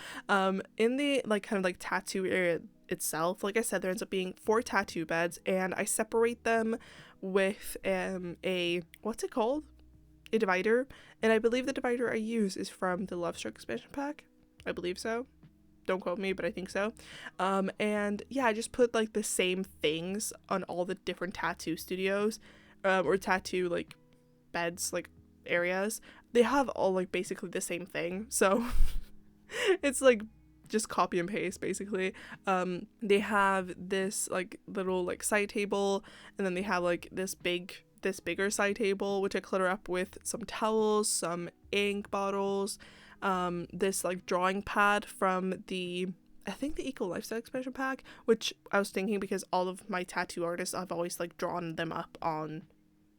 in the like kind of like tattoo area itself, like I said, there ends up being 4 tattoo beds, and I separate them with a, what's it called, a divider, and I believe the divider I use is from the Lovestruck expansion pack. I believe so. Don't quote me, but I think so. And yeah, I just put like the same things on all the different tattoo studios, or tattoo like beds, like areas. They have all like basically the same thing, so it's like just copy and paste basically. They have this like little like side table, and then they have like this bigger side table which I clutter up with some towels, some ink bottles, this like drawing pad from I think the Eco Lifestyle expansion pack, which I was thinking because all of my tattoo artists, I've always like drawn them up on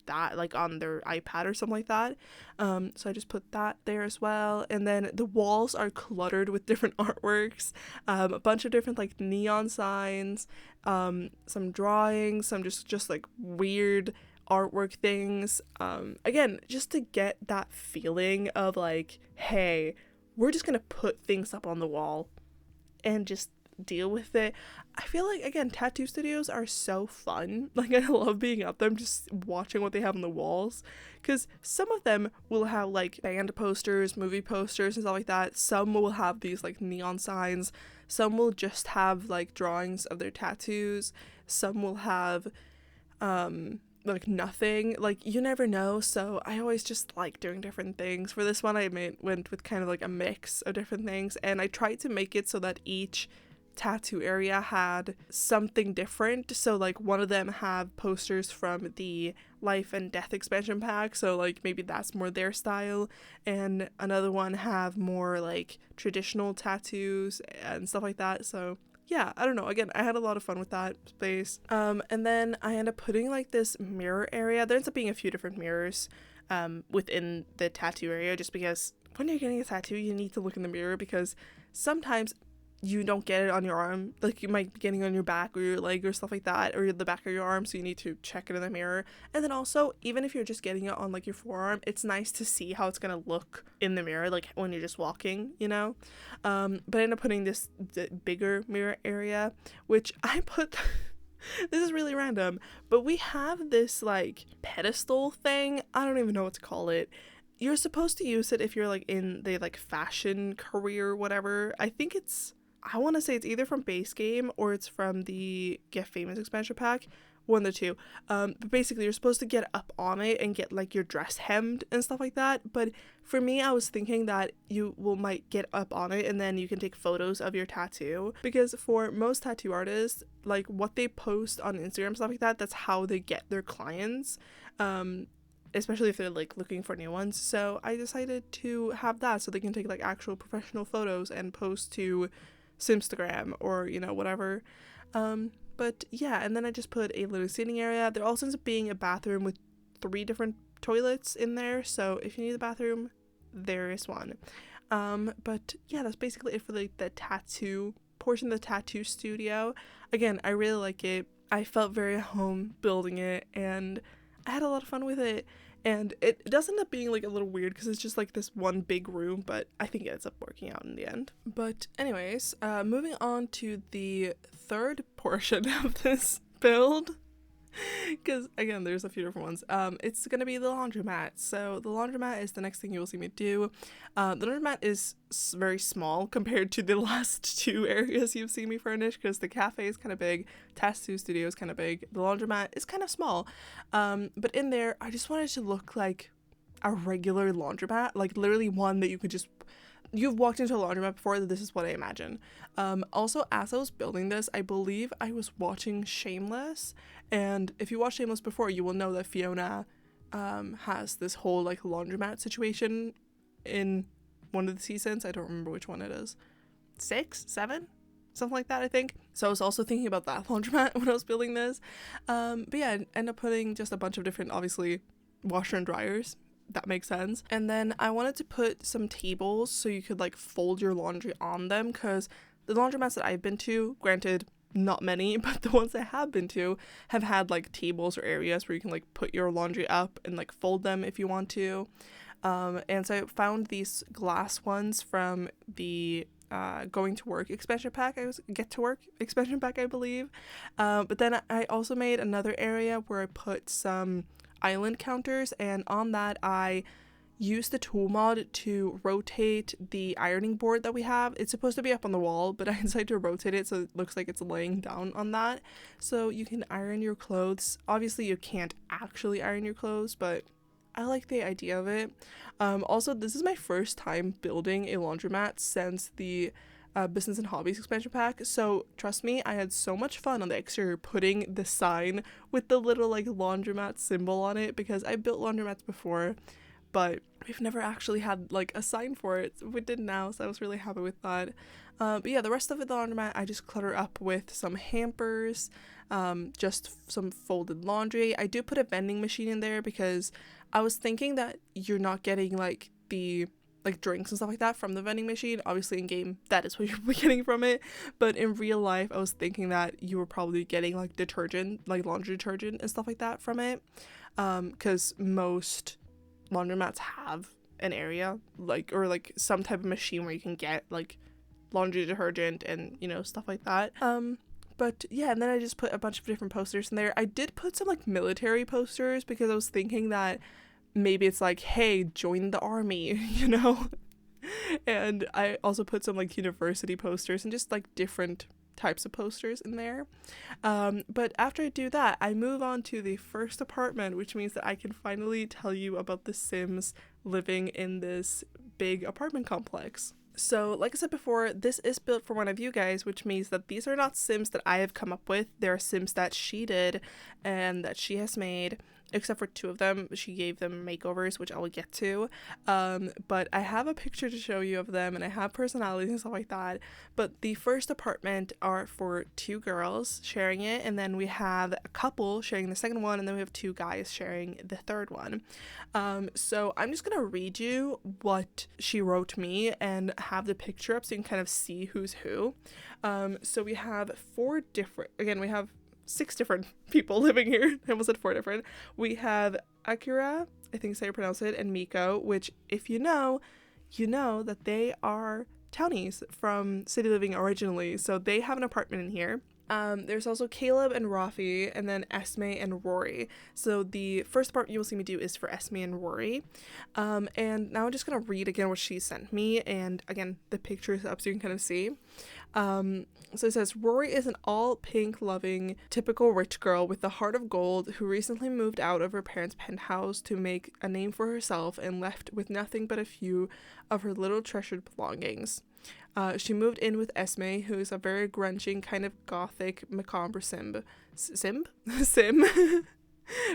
that, like on their iPad or something like that. So I just put that there as well. And then the walls are cluttered with different artworks, a bunch of different like neon signs, some drawings, some just like weird artwork things. Again, just to get that feeling of like, hey, we're just gonna put things up on the wall and just deal with it. I feel like, again, tattoo studios are so fun. Like, I love being up them, just watching what they have on the walls, because some of them will have like band posters, movie posters and stuff like that. Some will have these like neon signs. Some will just have like drawings of their tattoos. Some will have like nothing. Like, you never know. So I always just like doing different things. For this one, I went with kind of like a mix of different things, and I tried to make it so that each tattoo area had something different. So like one of them have posters from the Life and Death expansion pack, so like maybe that's more their style, and another one have more like traditional tattoos and stuff like that. So yeah, I don't know. Again, I had a lot of fun with that space. And then I end up putting like this mirror area. There ends up being a few different mirrors within the tattoo area, just because when you're getting a tattoo, you need to look in the mirror, because sometimes you don't get it on your arm. Like, you might be getting on your back or your leg or stuff like that, or the back of your arm, so you need to check it in the mirror. And then also, even if you're just getting it on like your forearm, it's nice to see how it's gonna look in the mirror, like when you're just walking, But I ended up putting this bigger mirror area, which I put this is really random, but we have this like pedestal thing. I don't even know what to call it. You're supposed to use it if you're like in the like fashion career or whatever. I want to say it's either from base game or it's from the Get Famous expansion pack, one of the two. But basically, you're supposed to get up on it and get like your dress hemmed and stuff like that. But for me, I was thinking that might get up on it and then you can take photos of your tattoo, because for most tattoo artists, like what they post on Instagram, stuff like that, that's how they get their clients. Especially if they're like looking for new ones. So I decided to have that so they can take like actual professional photos and post to Simstagram or whatever. But yeah, and then I just put a little seating area. There also ends up being a bathroom with 3 different toilets in there, so if you need a bathroom, there is one. But yeah, that's basically it for like the tattoo portion of the tattoo studio. Again, I really like it. I felt very at home building it, and I had a lot of fun with it. And it does end up being like a little weird because it's just like this one big room, but I think it ends up working out in the end. But anyways, moving on to the third portion of this build, because again, there's a few different ones. It's gonna be the laundromat. So the laundromat is the next thing you will see me do. The laundromat is very small compared to the last 2 areas you've seen me furnish, because the cafe is kind of big, tattoo studio is kind of big, the laundromat is kind of small. But in there, I just wanted to look like a regular laundromat, like literally one that you've walked into a laundromat before, this is what I imagine. Also, as I was building this, I believe I was watching Shameless, and if you watched Shameless before, you will know that Fiona has this whole like laundromat situation in one of the seasons. I don't remember which one it is. 6? 7? something like that, I think. So I was also thinking about that laundromat when I was building this. But yeah, I ended up putting just a bunch of different, obviously, washer and dryers. That makes sense. And then I wanted to put some tables so you could like fold your laundry on them, because the laundromats that I've been to, granted not many, but the ones I have been to have had like tables or areas where you can like put your laundry up and like fold them if you want to. And so I found these glass ones from the going to work expansion pack. I was get to work expansion pack, I believe. But then I also made another area where I put some island counters, and on that I used the tool mod to rotate the ironing board that we have. It's supposed to be up on the wall, but I decided to rotate it so it looks like it's laying down on that, so you can iron your clothes. Obviously you can't actually iron your clothes, but I like the idea of it. Also, this is my first time building a laundromat since the business and hobbies expansion pack, so trust me, I had so much fun on the exterior putting the sign with the little like laundromat symbol on it, because I built laundromats before, but we've never actually had like a sign for it. We did now, so I was really happy with that. But yeah, the rest of the laundromat I just clutter up with some hampers, just some folded laundry. I do put a vending machine in there because I was thinking that you're not getting like the like drinks and stuff like that from the vending machine. Obviously in game that is what you're getting from it, but in real life I was thinking that you were probably getting like detergent, like laundry detergent and stuff like that from it, because most laundromats have an area like, or like some type of machine where you can get like laundry detergent and, you know, stuff like that. But yeah, and then I just put a bunch of different posters in there. I did put some like military posters because I was thinking that maybe it's like, hey, join the army, you know. And I also put some like university posters and just like different types of posters in there. But after I do that, I move on to the first apartment, which means that I can finally tell you about the Sims living in this big apartment complex. So like I said before, this is built for one of you guys, which means that these are not Sims that I have come up with. They're Sims that she did and that she has made, except for 2 of them. She gave them makeovers, which I will get to. But I have a picture to show you of them, and I have personalities and stuff like that. But the first apartment are for 2 girls sharing it, and then we have a couple sharing the second one, and then we have 2 guys sharing the third one. So I'm just gonna read you what she wrote me and have the picture up so you can kind of see who's who. So we have 4 different, again, we have 6 different people living here. I almost said 4 different. We have Akira, I think is how you pronounce it, and Miko, which if you know that they are townies from City Living originally, so they have an apartment in here. There's also Caleb and Rafi, and then Esme and Rory. So the first part you will see me do is for Esme and Rory. And now I'm just gonna read again what she sent me, and again the picture is up so you can kind of see. So it says, Rory is an all pink loving typical rich girl with a heart of gold who recently moved out of her parents' penthouse to make a name for herself and left with nothing but a few of her little treasured belongings. She moved in with Esme, who is a very grunting kind of gothic macabre sim.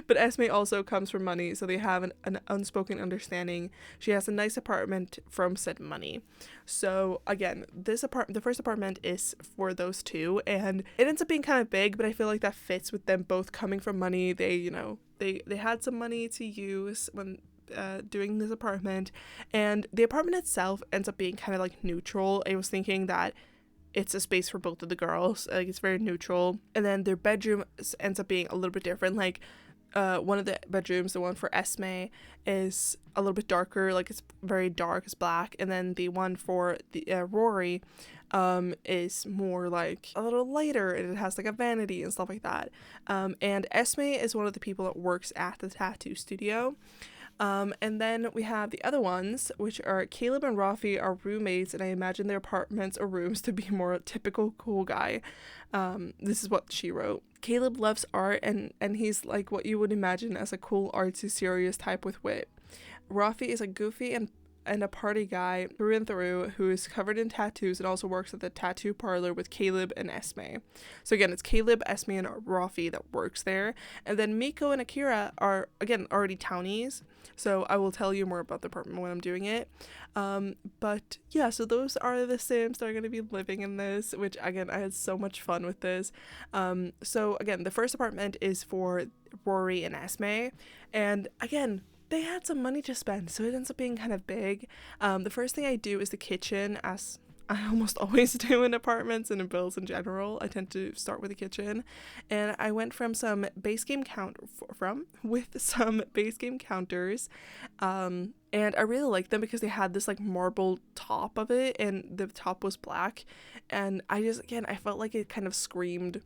But Esme also comes from money, so they have an unspoken understanding. She has a nice apartment from said money. So again, the first apartment is for those 2, and it ends up being kind of big, but I feel like that fits with them both coming from money. They, you know, they had some money to use when doing this apartment, and the apartment itself ends up being kind of like neutral. I was thinking that it's a space for both of the girls, like it's very neutral. And then their bedroom ends up being a little bit different. Like one of the bedrooms, the one for Esme, is a little bit darker, like it's very dark, it's black, and then the one for the Rory is more like a little lighter, and it has like a vanity and stuff like that. And Esme is one of the people that works at the tattoo studio. And then we have the other ones, which are Caleb and Rafi are roommates, and I imagine their apartments or rooms to be more typical cool guy. This is what she wrote. Caleb loves art, and he's like what you would imagine as a cool artsy serious type with wit. Rafi is a goofy and a party guy through and through who is covered in tattoos and also works at the tattoo parlor with Caleb and Esme. So again, it's Caleb, Esme, and Rafi that works there. And then Miko and Akira are, again, already townies. So I will tell you more about the apartment when I'm doing it. But yeah, so those are the Sims that are going to be living in this, which again, I had so much fun with this. So again, the first apartment is for Rory and Esme. And again, they had some money to spend, so it ends up being kind of big. The first thing I do is the kitchen, as I almost always do in apartments and in builds in general. I tend to start with the kitchen, and I went from some base game with some base game counters, and I really liked them because they had this like marble top of it, and the top was black, and I felt like it kind of screamed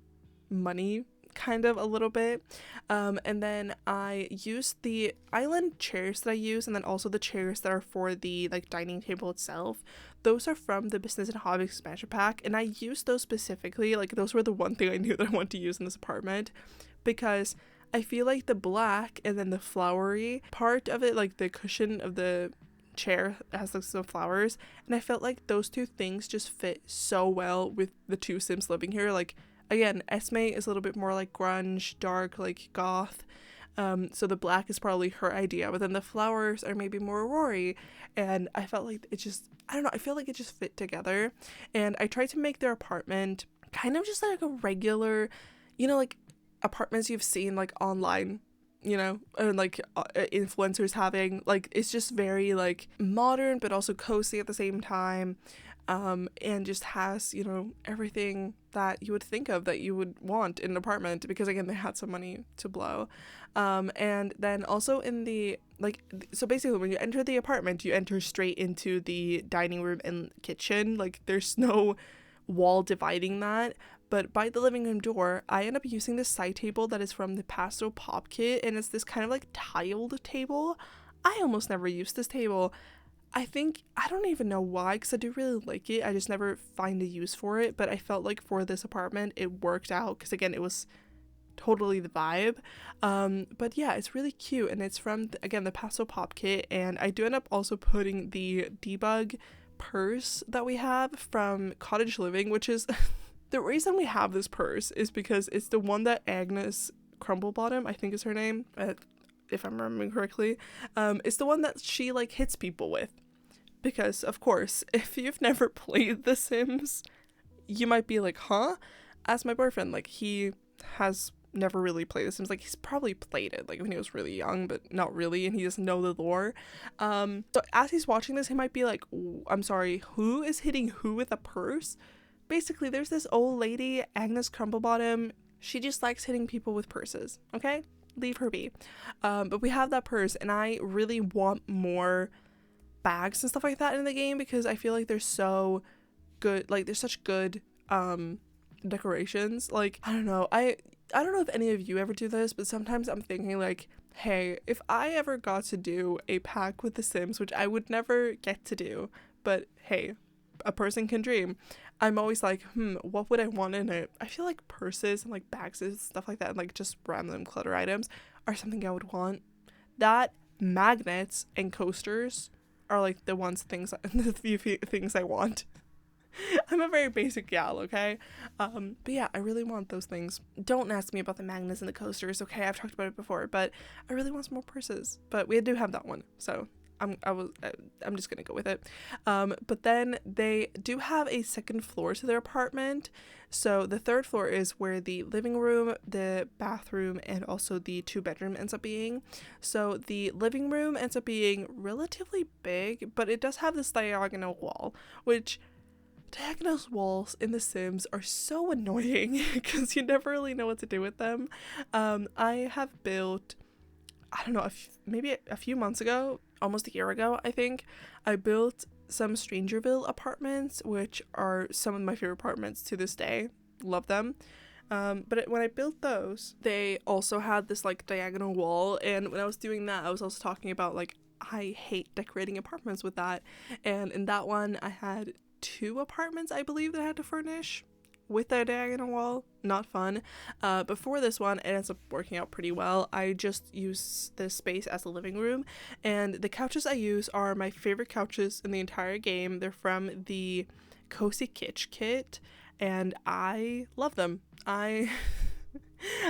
money kind of a little bit. And then I used the island chairs that I use, and then also the chairs that are for the like dining table itself. Those are from the Business and Hobbies expansion pack, and I used those specifically. Like, those were the one thing I knew that I wanted to use in this apartment, because I feel like the black and then the flowery part of it, like the cushion of the chair has like some flowers, and I felt like those two things just fit so well with the two Sims living here. Like, again, Esme is a little bit more like grunge, dark, like goth. So the black is probably her idea, but then the flowers are maybe more Rory. And I felt like it just, I don't know, I feel like it just fit together. And I tried to make their apartment kind of just like a regular, like apartments you've seen like online, and like influencers having. Like, it's just very like modern, but also cozy at the same time. And just has, everything that you would think of that you would want in an apartment, because again, they had some money to blow. And then also in the, like, so basically when you enter the apartment, you enter straight into the dining room and kitchen. Like, there's no wall dividing that. But by the living room door, I end up using this side table that is from the Pastel Pop Kit, and it's this kind of like tiled table. I almost never use this table. I don't even know why, because I do really like it. I just never find a use for it, but I felt like for this apartment it worked out, because again, it was totally the vibe. But yeah, it's really cute, and it's from the Pastel Pop Kit, and I do end up also putting the debug purse that we have from Cottage Living, which is the reason we have this purse is because it's the one that Agnes Crumblebottom, I think is her name, if I'm remembering correctly, it's the one that she like hits people with. Because of course, if you've never played The Sims, you might be like, huh? As my boyfriend, like, he has never really played The Sims. Like, he's probably played it like when he was really young, but not really, and he doesn't know the lore. So as he's watching this, he might be like, I'm sorry, who is hitting who with a purse? Basically, there's this old lady, Agnes Crumblebottom. She just likes hitting people with purses, okay? Leave her be. But we have that purse, and I really want more bags and stuff like that in the game, because I feel like they're so good. Like, they're such good decorations. Like, I don't know if any of you ever do this, but sometimes I'm thinking like, hey, if I ever got to do a pack with The Sims, which I would never get to do, but hey, a person can dream. I'm always like, what would I want in it? I feel like purses and like bags and stuff like that, and like just random clutter items are something I would want. That, magnets and coasters are like the few things I want. I'm a very basic gal, okay? But yeah, I really want those things. Don't ask me about the magnets and the coasters, okay? I've talked about it before, but I really want some more purses. But we do have that one, so I'm just gonna go with it. But then they do have a second floor to their apartment. So the third floor is where the living room, the bathroom, and also the 2-bedroom ends up being. So the living room ends up being relatively big, but it does have this diagonal wall, which diagonal walls in The Sims are so annoying because you never really know what to do with them. I have built, I don't know, maybe a few months ago, almost a year ago, I think, I built some StrangerVille apartments, which are some of my favorite apartments to this day. Love them. But when I built those, they also had this like diagonal wall, and when I was doing that, I was also talking about like, I hate decorating apartments with that. And in that one, I had 2 apartments, I believe, that I had to furnish with a diagonal wall. Not fun. But for this one, it ends up working out pretty well. I just use this space as a living room, and the couches I use are my favorite couches in the entire game. They're from the Cozy Kitsch kit, and I love them.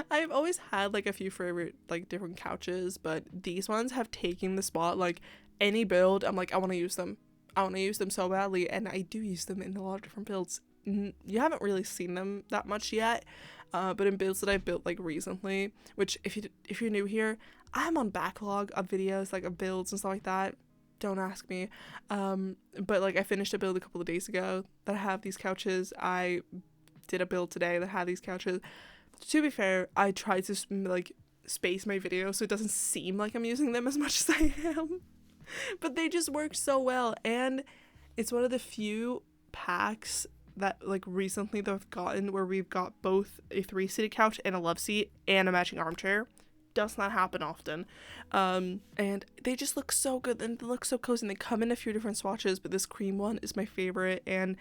I've always had like a few favorite like different couches, but these ones have taken the spot. Like any build, I'm like, I want to use them. I want to use them so badly, and I do use them in a lot of different builds. You haven't really seen them that much yet, but in builds that I built like recently, which if you're new here, I'm on backlog of videos like of builds and stuff like that. Don't ask me. But like I finished a build a couple of days ago that have these couches. I did a build today that had these couches. To be fair, I tried to like space my video so it doesn't seem like I'm using them as much as I am. But they just work so well, and it's one of the few packs that like recently that I've gotten where we've got both a 3-seated couch and a love seat and a matching armchair. Does not happen often. And they just look so good and they look so cozy, and they come in a few different swatches, but this cream one is my favorite. And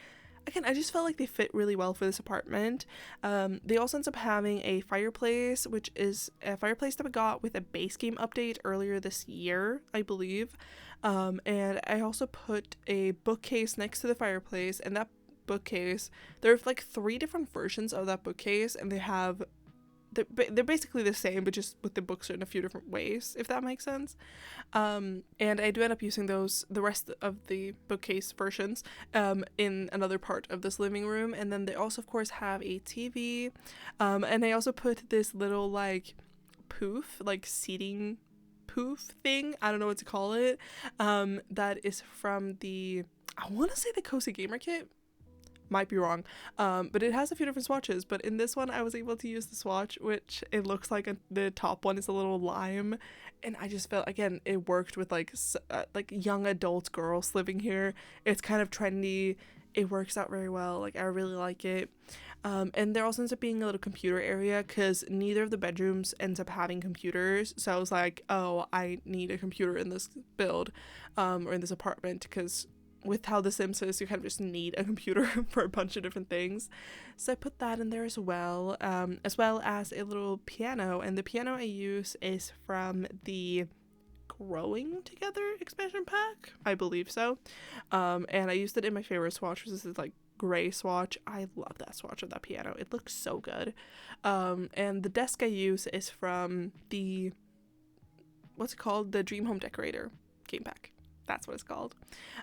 again, I just felt like they fit really well for this apartment. They also ends up having a fireplace, which is a fireplace that we got with a base game update earlier this year, I believe. And I also put a bookcase next to the fireplace, and that bookcase, there's like 3 different versions of that bookcase, and they're basically the same, but just with the books in a few different ways, if that makes sense. And I do end up using the rest of the bookcase versions in another part of this living room. And then they also, of course, have a TV. And I also put this little, like, poof, like, seating poof thing. I don't know what to call it. That is from I want to say the Cozy Gamer Kit. Might be wrong, but it has a few different swatches. But in this one I was able to use the swatch, which it looks like the top one is a little lime, and I just felt, again, it worked with like young adult girls living here. It's kind of trendy, it works out very well. Like, I really like it. And there also ends up being a little computer area because neither of the bedrooms ends up having computers, so I was like, oh, I need a computer in this build, or in this apartment, because with how The Sims is, you kind of just need a computer for a bunch of different things. So I put that in there as well as a little piano. And the piano I use is from the Growing Together expansion pack, I believe so. And I used it in my favorite swatch, which is this like gray swatch. I love that swatch of that piano. It looks so good. And the desk I use is from the, what's it called? The Dream Home Decorator game pack. That's what it's called.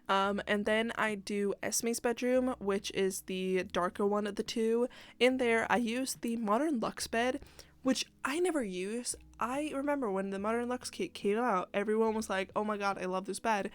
And then I do Esme's bedroom, which is the darker one of the two. In there, I use the Modern Luxe bed, which I never use. I remember when the Modern Luxe kit came out, everyone was like, oh my god, I love this bed.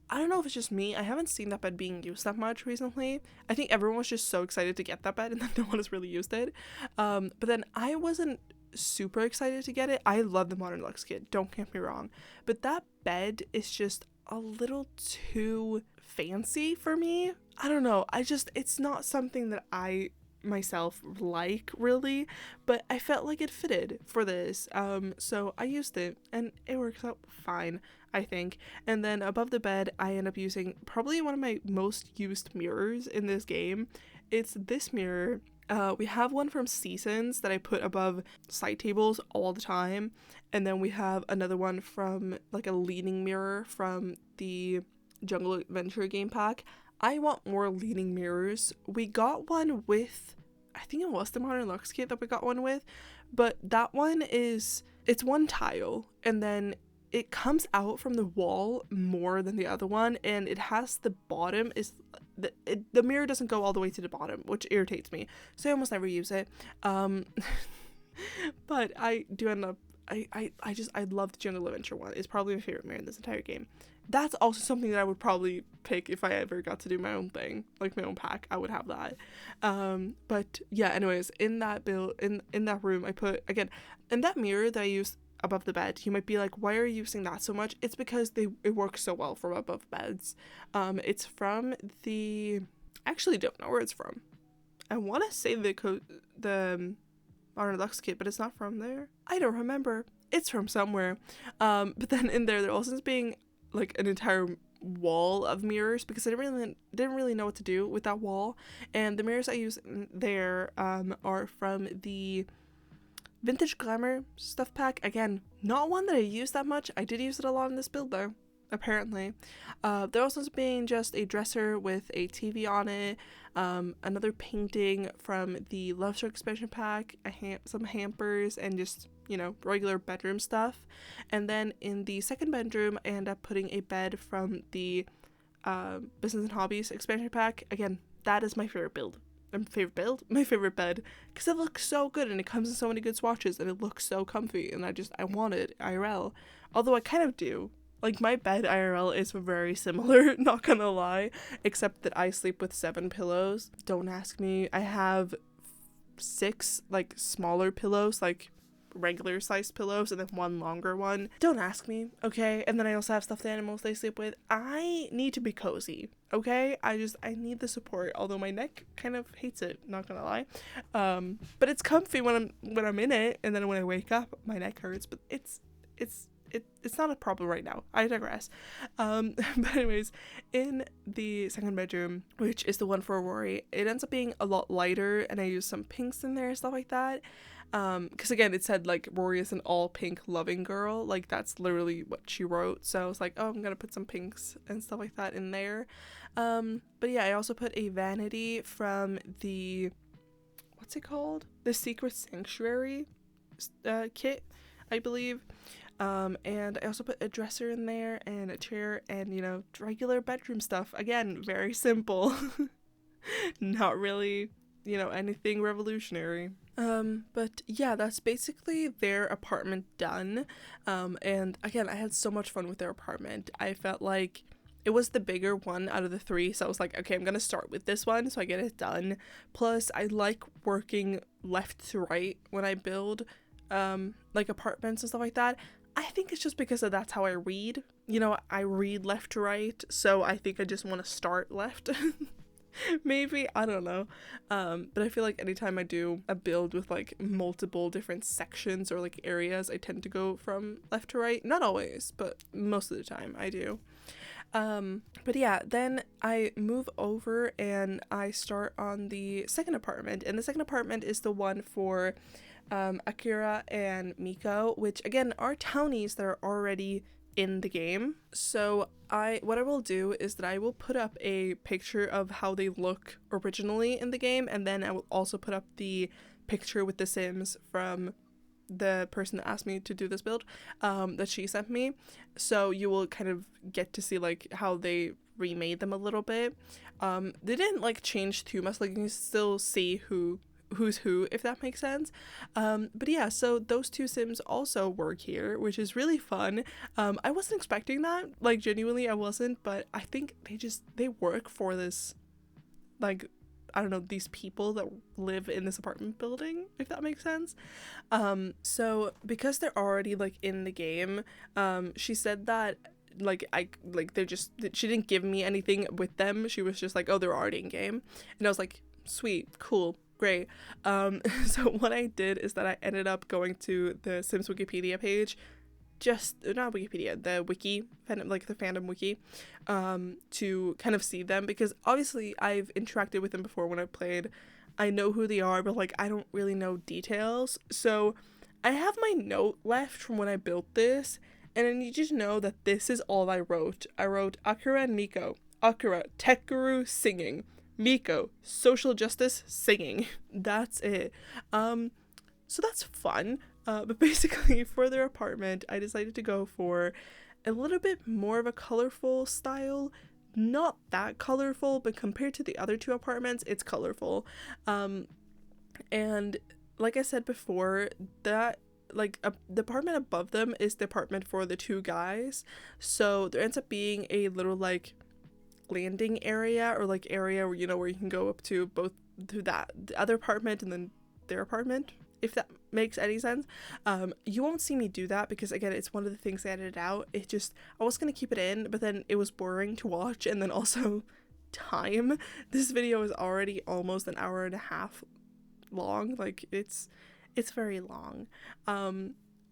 I don't know if it's just me. I haven't seen that bed being used that much recently. I think everyone was just so excited to get that bed, and then no one has really used it. But then I wasn't super excited to get it. I love the Modern Luxe kit, don't get me wrong. But that bed is just a little too fancy for me. I don't know. It's not something that I myself like, really, but I felt like it fitted for this. So I used it, and it works out fine, I think. And then above the bed, I end up using probably one of my most used mirrors in this game. It's this mirror. We have one from Seasons that I put above side tables all the time. And then we have another one from like a leaning mirror from the Jungle Adventure game pack. I want more leaning mirrors. We got one with, I think it was the Modern Luxe kit that we got one with, but that one it's one tile, and then it comes out from the wall more than the other one, and it has the bottom is the mirror doesn't go all the way to the bottom, which irritates me, so I almost never use it. But I do end up I love the Jungle Adventure one. It's probably my favorite mirror in this entire game. That's also something that I would probably pick if I ever got to do my own thing, like my own pack. I would have that. But yeah, anyways, in that build, in that room, I put, again, in that mirror that I use above the bed, you might be like, why are you using that so much? It's because it works so well from above beds. It's from I actually don't know where it's from. I want to say the Modern Luxe kit, but it's not from there. I don't remember. It's from somewhere. But then in there also is being like an entire wall of mirrors, because I didn't really know what to do with that wall. And the mirrors I use there are from the Vintage Glamour Stuff pack. Again, not one that I use that much. I did use it a lot in this build though. apparently. There also ends up being just a dresser with a TV on it, another painting from the Lovestruck expansion pack, some hampers, and just, regular bedroom stuff. And then in the second bedroom, I end up putting a bed from the Business and Hobbies expansion pack. Again, that is my favorite build. My favorite bed, because it looks so good and it comes in so many good swatches and it looks so comfy, and I want it IRL. Although I kind of do. Like, my bed IRL is very similar, not gonna lie, except that I sleep with 7 pillows. Don't ask me. I have 6, like, smaller pillows, like, regular sized pillows, and then 1 longer one. Don't ask me, okay? And then I also have stuffed animals they sleep with. I need to be cozy, okay? I need the support, although my neck kind of hates it, not gonna lie. But it's comfy when I'm in it, and then when I wake up, my neck hurts, but it's not a problem right now. I digress. But anyways, in the second bedroom, which is the one for Rory, it ends up being a lot lighter, and I use some pinks in there and stuff like that. Because again, it said like Rory is an all pink loving girl. Like, that's literally what she wrote. So I was like, oh, I'm gonna put some pinks and stuff like that in there. But yeah, I also put a vanity from the, what's it called? The Secret Sanctuary kit, I believe. And I also put a dresser in there and a chair and, regular bedroom stuff. Again, very simple. Not really, anything revolutionary. But yeah, that's basically their apartment done. And again, I had so much fun with their apartment. I felt like it was the bigger one out of the 3, so I was like, okay, I'm gonna start with this one so I get it done. Plus, I like working left to right when I build, like, apartments and stuff like that. I think it's just because that's how I read. I read left to right, so I think I just want to start left. Maybe, I don't know. But I feel like anytime I do a build with like multiple different sections or like areas, I tend to go from left to right. Not always, but most of the time I do. But yeah, then I move over and I start on the second apartment, and the second apartment is the one for Akira and Miko, which again are townies that are already in the game. So what I will do is that I will put up a picture of how they look originally in the game, and then I will also put up the picture with the Sims from the person that asked me to do this build, that she sent me. So you will kind of get to see like how they remade them a little bit. They didn't like change too much, like you can still see who's who, if that makes sense. But yeah, so those 2 Sims also work here, which is really fun. I wasn't expecting that, like genuinely I wasn't, but I think they work for this, like, I don't know, these people that live in this apartment building, if that makes sense. So because they're already like in the game, she said that she didn't give me anything with them. She was just like, oh, they're already in game, and I was like, sweet, cool, great. So what I did is that I ended up going to the Sims Wikipedia page, not Wikipedia, the wiki, like the fandom wiki, to kind of see them, because obviously I've interacted with them before when I played. I know who they are, but like I don't really know details. So I have my note left from when I built this, and I need you to know that this is all I wrote. I wrote Akira and Miko. Akira, tech guru singing. Miko, social justice singing. That's it. So that's fun. But basically for their apartment, I decided to go for a little bit more of a colorful style. Not that colorful, but compared to the other 2 apartments, it's colorful. And like I said before, that the apartment above them is the apartment for the 2 guys. So there ends up being a little like landing area, or like area where where you can go up to both to the other apartment and then their apartment, if that makes any sense. You won't see me do that because again, it's one of the things I edited out. I was gonna keep it in, but then it was boring to watch, and then also time. This video is already almost an hour and a half long. Like it's very long.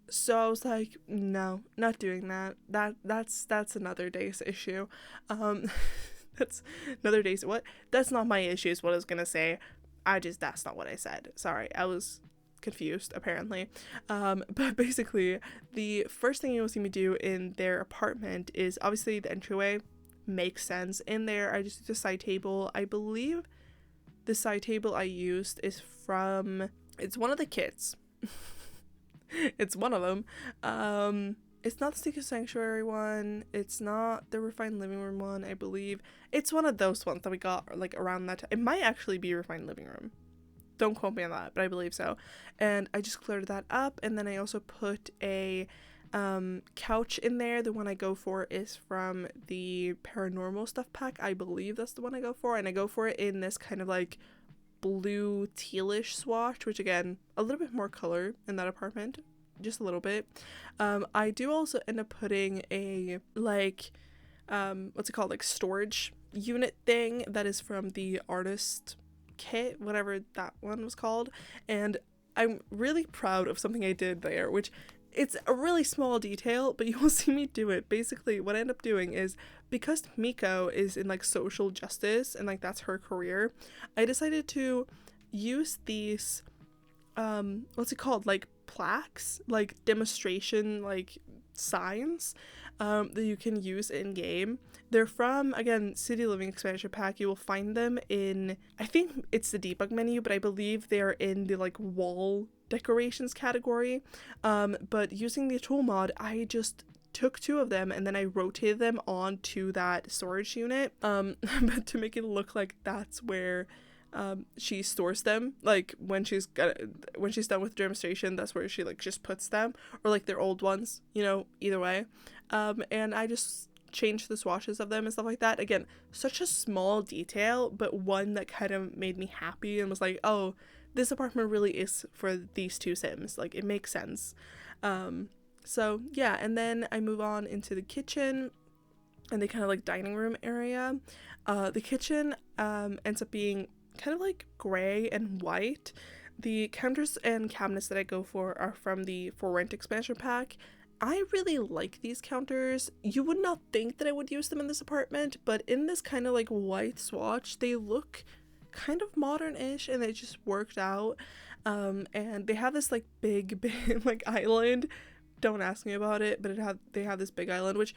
So I was like, no, not doing that. That's another day's issue. That's another day's what? That's not my issue is what I was gonna say. That's not what I said. Sorry. I was confused apparently. But basically the first thing you'll see me do in their apartment is obviously the entryway. Makes sense. In there I just used a side table. I believe the side table I used is from, it's one of the kits. It's one of them. It's not the Secret Sanctuary one. It's not the Refined Living Room one, I believe. It's one of those ones that we got like around that time. It might actually be Refined Living Room. Don't quote me on that, but I believe so. And I just cleared that up, and then I also put a couch in there. The one I go for is from the Paranormal Stuff pack. I believe that's the one I go for, and I go for it in this kind of like blue tealish swatch, which again, a little bit more color in that apartment, just a little bit. I do also end up putting a like what's it called, like storage unit thing that is from the artist kit, whatever that one was called. And I'm really proud of something I did there, which it's a really small detail, but you will see me do it. Basically what I end up doing is, because Miko is in like social justice and like that's her career, I decided to use these what's it called, like plaques, like demonstration like signs that you can use in game. They're from, again, City Living expansion pack. You will find them in, I think it's the debug menu, but I believe they're in the like wall decorations category. But using the tool mod, I just took 2 of them and then I rotated them onto that storage unit, but to make it look like that's where she stores them. Like when she's done with demonstration, that's where she like just puts them, or like their old ones, you know, either way. And I just changed the swatches of them and stuff like that. Again, such a small detail, but one that kind of made me happy and was like, oh, this apartment really is for these 2 Sims. Like, it makes sense. So yeah, and then I move on into the kitchen and the kind of like dining room area. The kitchen ends up being kind of like gray and white. The counters and cabinets that I go for are from the For Rent expansion pack. I really like these counters. You would not think that I would use them in this apartment, but in this kind of like white swatch, they look kind of modern-ish and it just worked out. And they have this like big like island. Don't ask me about it, but they have this big island, which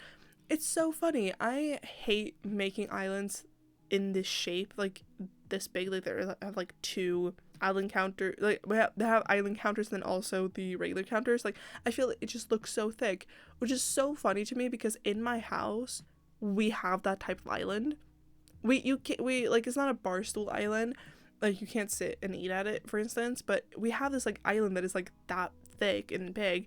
it's so funny. I hate making islands in this shape, like this big. Like they have like 2 island counter, like they have island counters and then also the regular counters. Like I feel like it just looks so thick, which is so funny to me because in my house we have that type of island. We like, it's not a bar stool island, like you can't sit and eat at it, for instance, but we have this like island that is like that thick and big,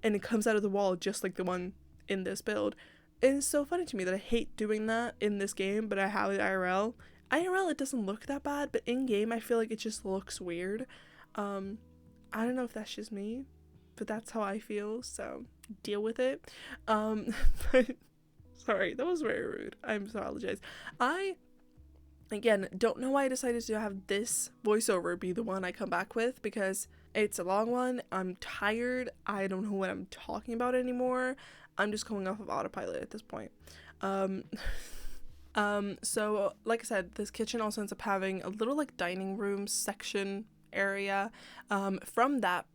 and it comes out of the wall just like the one in this build. And it's so funny to me that I hate doing that in this game, but I have it IRL. It doesn't look that bad, but in game I feel like it just looks weird. I don't know if that's just me, but that's how I feel, so deal with it. But sorry, that was very rude. I'm so apologize. I again don't know why I decided to have this voiceover be the one I come back with, because it's a long one. I'm tired. I don't know what I'm talking about anymore. I'm just going off of autopilot at this point. So like I said, this kitchen also ends up having a little like dining room section area. From that,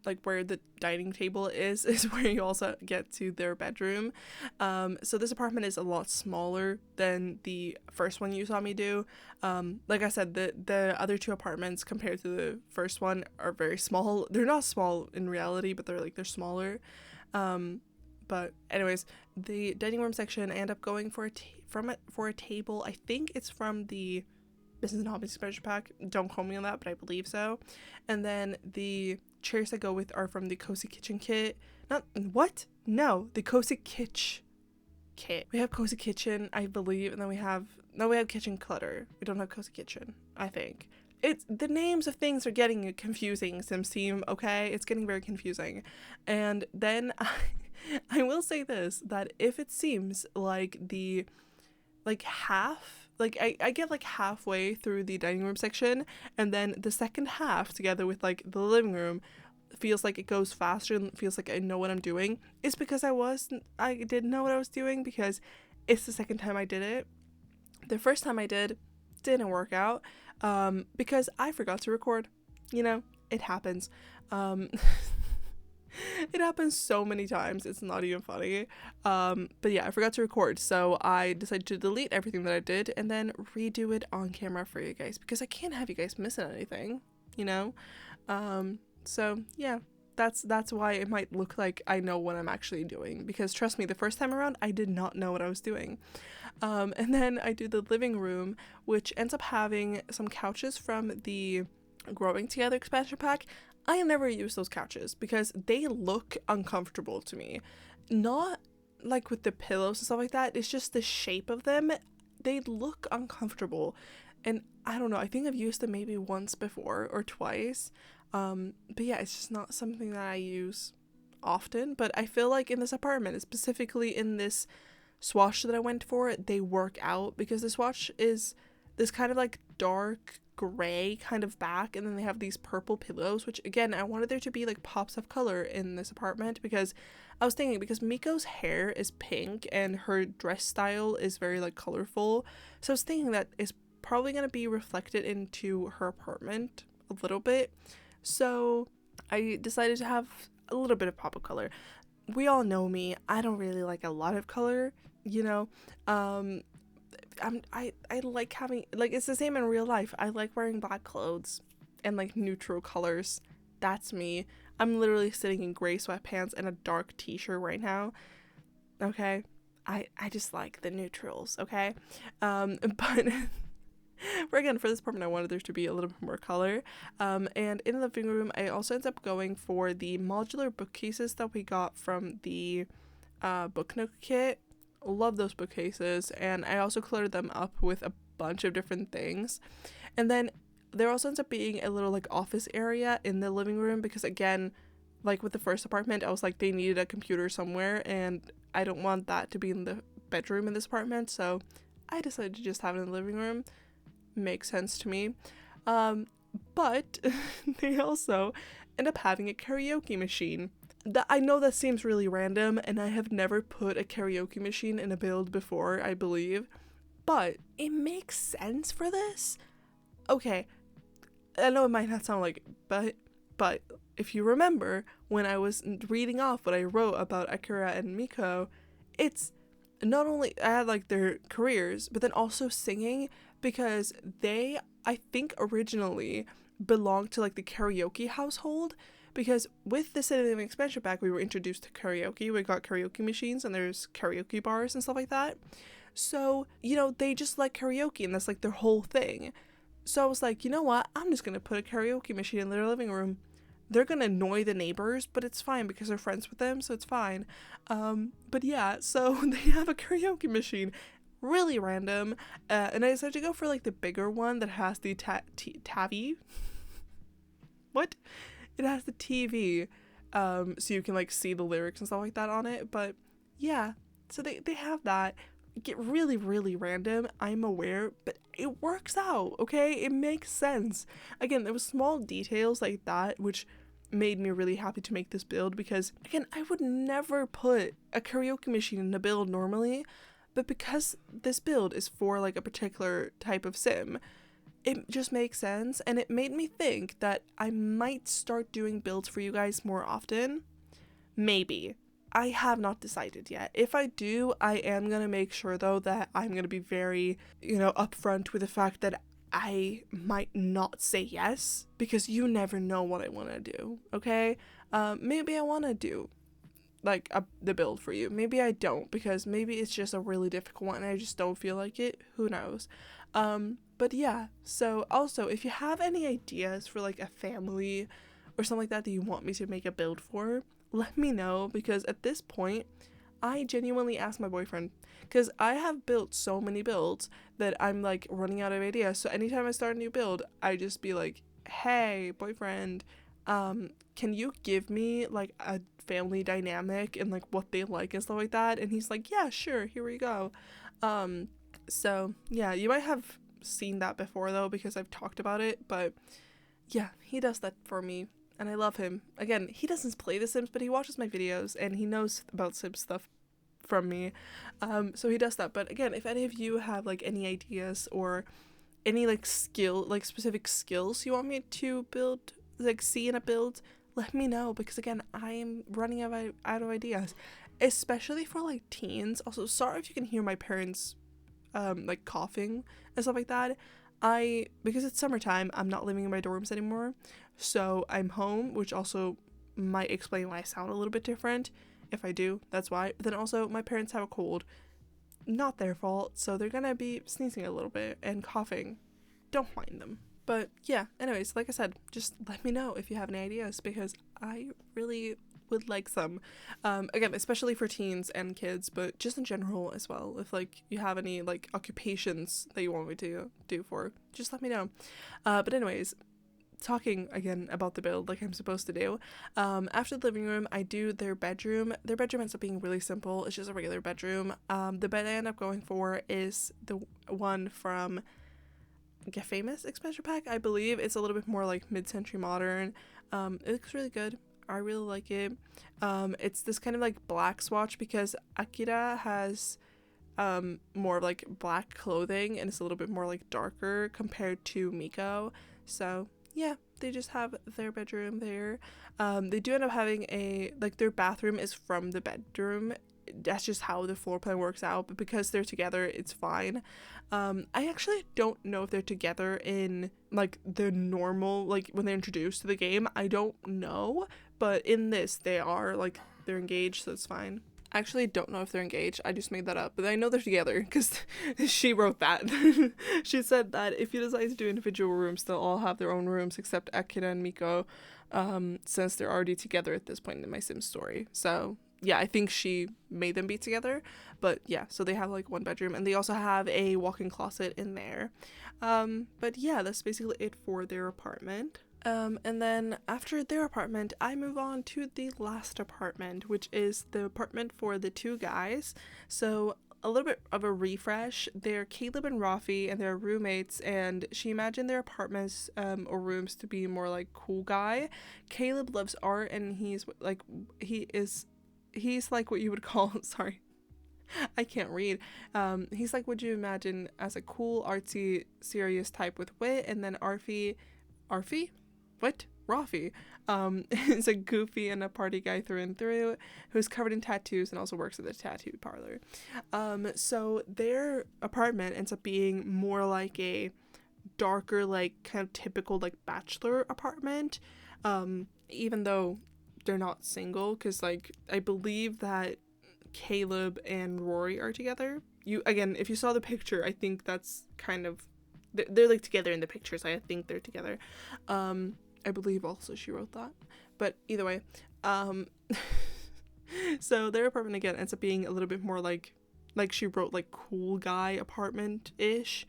like where the dining table is where you also get to their bedroom. So this apartment is a lot smaller than the first one you saw me do. Like I said, the other 2 apartments compared to the first one are very small. They're not small in reality, but they're smaller. But anyways, the dining room section, I end up going for a table. I think it's from the Business and Hobbies expansion pack. Don't quote me on that, but I believe so. And then the chairs I go with are from the Cozy Kitchen kit. The Cozy Kitsch kit. We have Cozy Kitchen, I believe, and then we have Kitchen Clutter. We don't have Cozy Kitchen, I think. It's the names of things are getting confusing, Sims team, okay? It's getting very confusing. And then I will say this, that if it seems like the like half, like I get like halfway through the dining room section and then the second half together with like the living room feels like it goes faster and feels like I know what I'm doing, it's because I didn't know what I was doing, because it's the second time I did it. The first time I didn't work out because I forgot to record. You know, it happens. It happens so many times, it's not even funny. But yeah, I forgot to record, so I decided to delete everything that I did and then redo it on camera for you guys, because I can't have you guys missing anything, you know? So yeah, that's why it might look like I know what I'm actually doing, because trust me, the first time around I did not know what I was doing. And then I do the living room, which ends up having some couches from the Growing Together expansion pack. I never use those couches because they look uncomfortable to me. Not like with the pillows and stuff like that, it's just the shape of them. They look uncomfortable. And I don't know, I think I've used them maybe once before or twice. But yeah, it's just not something that I use often. But I feel like in this apartment, specifically in this swatch that I went for, they work out, because the swatch is this kind of like dark gray kind of back, and then they have these purple pillows, which again, I wanted there to be like pops of color in this apartment, because I was thinking, because Miko's hair is pink and her dress style is very like colorful, so I was thinking that is probably going to be reflected into her apartment a little bit, so I decided to have a little bit of pop of color. We all know me, I don't really like a lot of color, you know. I like having, like, it's the same in real life. I like wearing black clothes and like neutral colors. That's me. I'm literally sitting in gray sweatpants and a dark t-shirt right now. Okay, I just like the neutrals. Okay, but for this apartment, I wanted there to be a little bit more color. And in the living room, I also ended up going for the modular bookcases that we got from the Book Nook kit. Love those bookcases, and I also cluttered them up with a bunch of different things. And then there also ends up being a little like office area in the living room, because again, like with the first apartment, I was like, they needed a computer somewhere, and I don't want that to be in the bedroom in this apartment, so I decided to just have it in the living room. Makes sense to me. But they also end up having a karaoke machine. I know that seems really random, and I have never put a karaoke machine in a build before, I believe, but it makes sense for this. Okay, I know it might not sound like it, but if you remember when I was reading off what I wrote about Akira and Miko, it's not only I had like their careers, but then also singing, because they, I think, originally belonged to like the karaoke household. Because with the City Living expansion pack, we were introduced to karaoke. We got karaoke machines, and there's karaoke bars and stuff like that. So, you know, they just like karaoke, and that's like their whole thing. So I was like, you know what? I'm just going to put a karaoke machine in their living room. They're going to annoy the neighbors, but it's fine because they're friends with them, so it's fine. But yeah, so they have a karaoke machine. Really random. And I decided to go for like the bigger one that has the TAVI. What? It has the TV, so you can like see the lyrics and stuff like that on it. But yeah, so they have that. Get really, really random, I'm aware, but it works out, okay? It makes sense. Again, there was small details like that which made me really happy to make this build, because again, I would never put a karaoke machine in a build normally, but because this build is for like a particular type of sim, it just makes sense, and it made me think that I might start doing builds for you guys more often. Maybe. I have not decided yet. If I do, I am going to make sure, though, that I'm going to be very, upfront with the fact that I might not say yes, because you never know what I want to do, okay? Maybe I want to do, like, the build for you. Maybe I don't, because maybe it's just a really difficult one and I just don't feel like it. Who knows? But yeah, so also, if you have any ideas for like a family or something like that you want me to make a build for, let me know, because at this point, I genuinely asked my boyfriend, because I have built so many builds that I'm like running out of ideas. So anytime I start a new build, I just be like, hey, boyfriend, can you give me like a family dynamic and like what they like and stuff like that? And he's like, yeah, sure, here we go. So yeah, you might have seen that before though, because I've talked about it, but yeah, he does that for me, and I love him. Again, he doesn't play The Sims, but he watches my videos and he knows about Sims stuff from me, so he does that. But again, if any of you have like any ideas or any like specific skills you want me to build like see in a build, let me know, because again, I am running out of ideas, especially for like teens. Also, sorry if you can hear my parents like coughing and stuff like that. Because it's summertime, I'm not living in my dorms anymore, so I'm home, which also might explain why I sound a little bit different. If I do, that's why. But then also, my parents have a cold, not their fault, so they're gonna be sneezing a little bit and coughing. Don't mind them. But yeah, anyways, like I said, just let me know if you have any ideas, because I really would like some. Again, especially for teens and kids, but just in general as well. If like you have any like occupations that you want me to do for, just let me know. But anyways, talking again about the build like I'm supposed to do, after the living room, I do their bedroom. Their bedroom ends up being really simple. It's just a regular bedroom. The bed I end up going for is the one from Café expansion pack, I believe. It's a little bit more like mid-century modern. It looks really good. I really like it. It's this kind of like black swatch, because Akira has more of like black clothing, and it's a little bit more like darker compared to Miko. So yeah, they just have their bedroom there. They do end up having their bathroom is from the bedroom. That's just how the floor plan works out, but because they're together, it's fine. I actually don't know if they're together in like the normal, like when they're introduced to the game. I don't know, but in this they are, like, they're engaged, so it's fine. I actually don't know if they're engaged. I just made that up, but I know they're together because she wrote that. She said that if you decide to do individual rooms, they'll all have their own rooms except Akira and Miko, since they're already together at this point in my Sims story. So yeah, I think she made them be together, but yeah, so they have like one bedroom, and they also have a walk-in closet in there. But yeah, that's basically it for their apartment. And then after their apartment, I move on to the last apartment, which is the apartment for the two guys. So a little bit of a refresh. They're Caleb and Rafi, and they're roommates, and she imagined their apartments or rooms to be more like cool guy. Caleb loves art, and he's like what you would call sorry, I can't read. He's like what you imagine as a cool, artsy, serious type with wit, and then Rafi is a goofy and a party guy through and through, who's covered in tattoos and also works at the tattoo parlor. So their apartment ends up being more like a darker, like kind of typical like bachelor apartment, even though they're not single, because like I believe that Caleb and Rory are together. If you saw the picture, I think that's kind of, they're like together in the pictures. I think they're together. I believe also she wrote that, but either way, so their apartment again ends up being a little bit more like she wrote like cool guy apartment ish,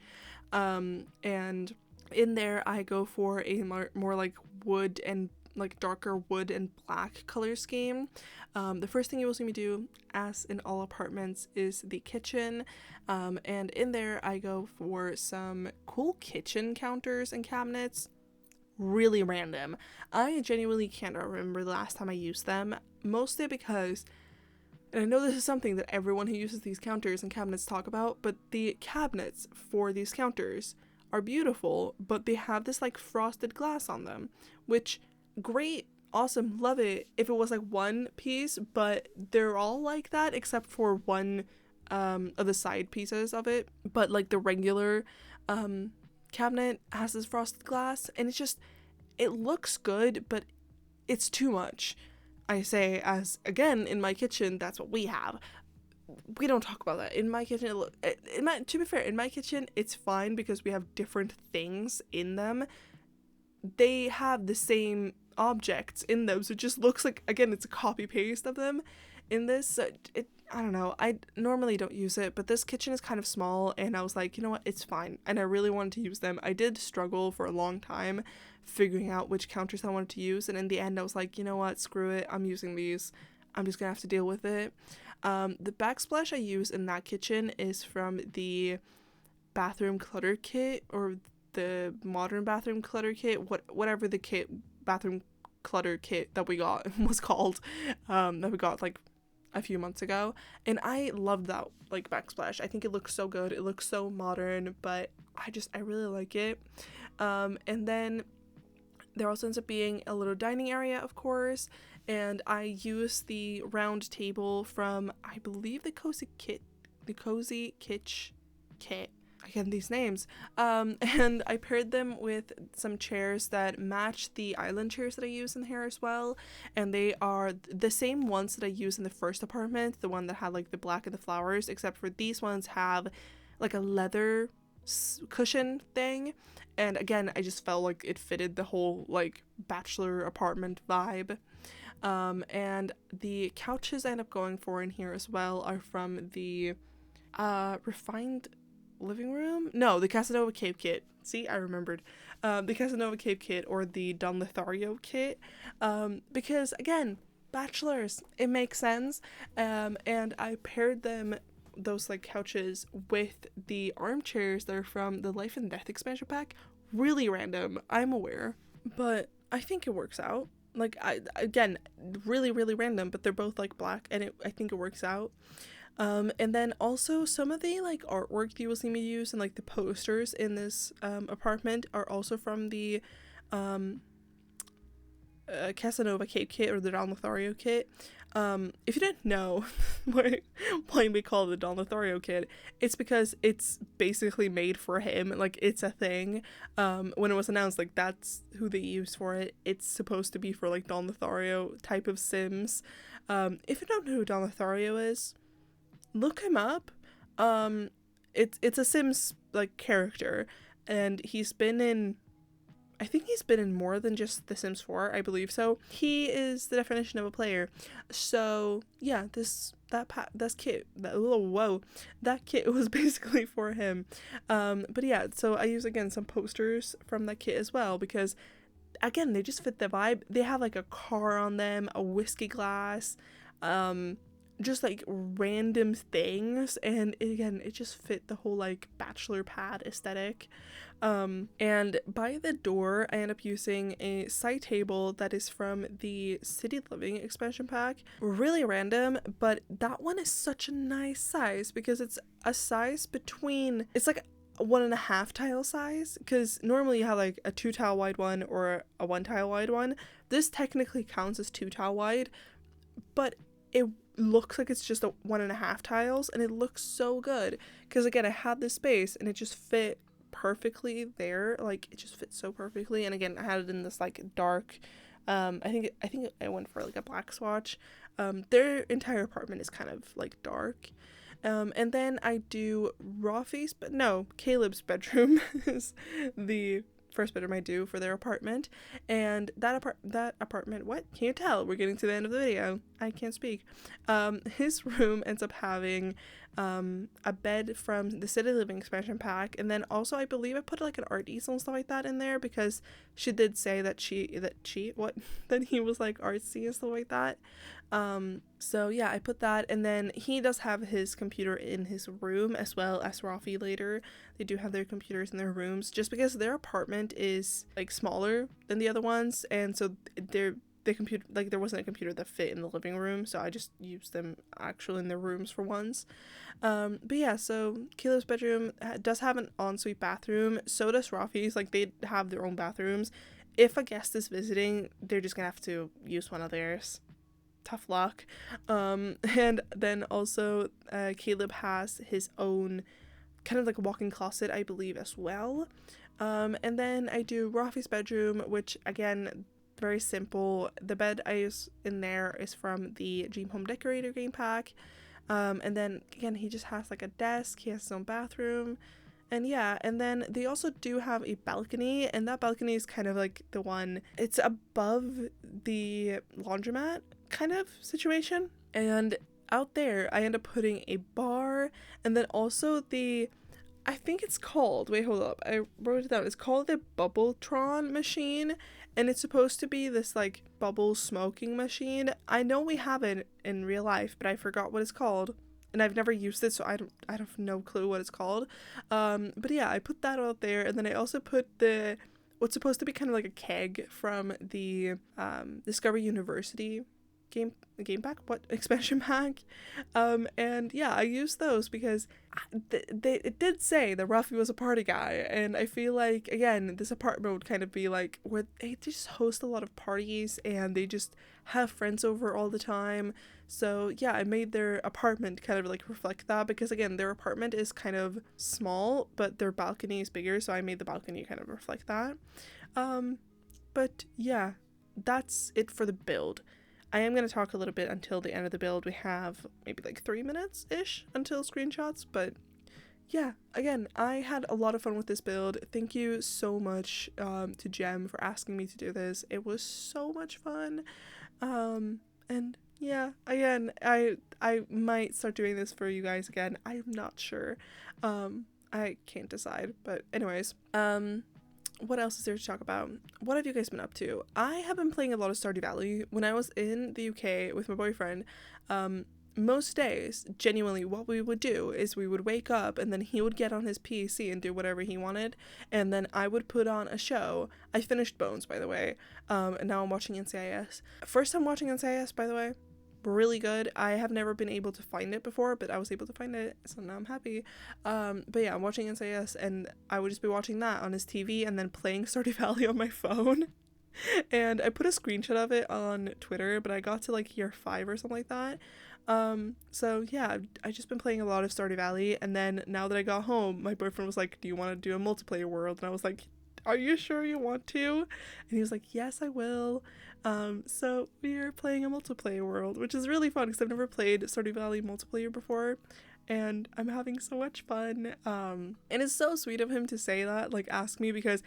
and in there I go for a more like wood and like darker wood and black color scheme. The first thing you will see me do, as in all apartments, is the kitchen, and in there I go for some cool kitchen counters and cabinets. Really random. I genuinely can't remember the last time I used them, mostly because, and I know this is something that everyone who uses these counters and cabinets talk about, but the cabinets for these counters are beautiful, but they have this like frosted glass on them, which, great, awesome, love it if it was like one piece, but they're all like that except for one of the side pieces of it. But like the regular cabinet has this frosted glass, and it looks good, but it's too much. I say, as again, in my kitchen, that's what we have. We don't talk about that. In my kitchen, to be fair, in my kitchen, it's fine because we have different things in them. They have the same objects in them, so it just looks like, again, it's a copy paste of them in this. So I don't know, I normally don't use it, but this kitchen is kind of small, and I was like, you know what, it's fine, and I really wanted to use them. I did struggle for a long time figuring out which counters I wanted to use, and in the end I was like, you know what, screw it, I'm using these. I'm just gonna have to deal with it. The backsplash I use in that kitchen is from the bathroom clutter kit, or the modern bathroom clutter kit, whatever the bathroom clutter kit that we got was called, that we got like a few months ago, and I loved that like backsplash. I think it looks so good, it looks so modern, but I really like it. And then There also ends up being a little dining area, of course, and I use the round table from, I believe, the Cozy Kitsch kit. Again, these names. And I paired them with some chairs that match the island chairs that I use in here as well. And they are the same ones that I used in the first apartment, the one that had like the black and the flowers, except for these ones have like a leather cushion thing. And again, I just felt like it fitted the whole like bachelor apartment vibe. And the couches I end up going for in here as well are from the refined living room? No, the Casanova Cape kit. See, I remembered. The Casanova Cape kit or the Don Lothario kit. Because again, bachelors, it makes sense. And I paired them, those like couches, with the armchairs that are from the Life and Death expansion pack. Really random, I'm aware, but I think it works out. Like, again, really, really random, but they're both like black, and I think it works out. And then also some of the like artwork that you will see me use and like the posters in this apartment are also from the Casanova Cape kit or the Don Lothario kit. If you didn't know why we call it the Don Lothario kit, it's because it's basically made for him. Like, it's a thing. When it was announced, like, that's who they used for it. It's supposed to be for like Don Lothario type of Sims. If you don't know who Don Lothario is, look him up. It's a Sims like character, and I think he's been in more than just The Sims 4, I believe so. He is the definition of a player. So yeah, that kit was basically for him. But yeah, so I use again some posters from that kit as well, because again, they just fit the vibe. They have like a car on them, a whiskey glass, just like random things, and it just fit the whole like bachelor pad aesthetic. And by the door I end up using a side table that is from the City Living expansion pack. Really random, but that one is such a nice size because it's a size between, it's like a 1.5 tile size, because normally you have like a 2 tile wide one or a 1 tile wide one. This technically counts as 2 tile wide, but it looks like it's just a 1.5 tiles, and it looks so good because again, I had this space and it just fit perfectly there. Like, it just fits so perfectly. And again, I had it in this like dark, I think I went for like a black swatch. Their entire apartment is kind of like dark. And then I do Rafi's, but no, Caleb's bedroom is the first bedroom I do for their apartment. And that apartment, what? Can you tell? We're getting to the end of the video. I can't speak. His room ends up having a bed from the City Living expansion pack, and then also I believe I put like an art easel and stuff like that in there because she did say that that he was like artsy and stuff like that. So yeah, I put that, and then he does have his computer in his room as well as Rafi later. They do have their computers in their rooms just because their apartment is like smaller than the other ones, and so the computer, like, there wasn't a computer that fit in the living room, so I just used them actually in their rooms for once. But yeah, so Caleb's bedroom does have an ensuite bathroom. So does Rafi's. Like, they have their own bathrooms. If a guest is visiting, they're just gonna have to use one of theirs. Tough luck. And then also Caleb has his own kind of like walk-in closet, I believe, as well. And then I do Rafi's bedroom, which again, very simple. The bed I use in there is from the Dream Home Decorator game pack. And then again, he just has like a desk, he has his own bathroom, and yeah. And then they also do have a balcony, and that balcony is kind of like the one, it's above the laundromat kind of situation. And out there I end up putting a bar, and then also I think it's called, wait, hold up, I wrote it down, it's called the Bubbletron machine, and it's supposed to be this like bubble smoking machine. I know we have it in real life, but I forgot what it's called, and I've never used it, so I have no clue what it's called. But yeah, I put that out there, and then I also put what's supposed to be kind of like a keg from the Discovery University game pack, what, expansion pack. And yeah, I used those because it did say that Ruffy was a party guy, and I feel like, again, this apartment would kind of be like where they just host a lot of parties and they just have friends over all the time. So yeah, I made their apartment kind of like reflect that, because again, their apartment is kind of small but their balcony is bigger, so I made the balcony kind of reflect that. But yeah, that's it for the build. I am going to talk a little bit until the end of the build. We have maybe like 3 minutes-ish until screenshots, but yeah, again, I had a lot of fun with this build. Thank you so much to Jem for asking me to do this. It was so much fun. And yeah, again, I might start doing this for you guys again. I'm not sure. I can't decide, but anyways, what else is there to talk about? What have you guys been up to? I have been playing a lot of Stardew Valley. When I was in the UK with my boyfriend, most days, genuinely, what we would do is we would wake up and then he would get on his PC and do whatever he wanted, and then I would put on a show. I finished Bones, by the way, and now I'm watching NCIS. First time watching NCIS, by the way. Really good. I have never been able to find it before, but I was able to find it, so now I'm happy. But yeah, I'm watching NCIS, and I would just be watching that on his TV and then playing Stardew Valley on my phone. And I put a screenshot of it on Twitter, but I got to like year 5 or something like that. So yeah, I've just been playing a lot of Stardew Valley, and then now that I got home, my boyfriend was like, do you want to do a multiplayer world? And I was like, are you sure you want to? And he was like, yes, I will. So we are playing a multiplayer world, which is really fun because I've never played Stardew Valley multiplayer before, and I'm having so much fun. And it's so sweet of him to say that, like ask me, because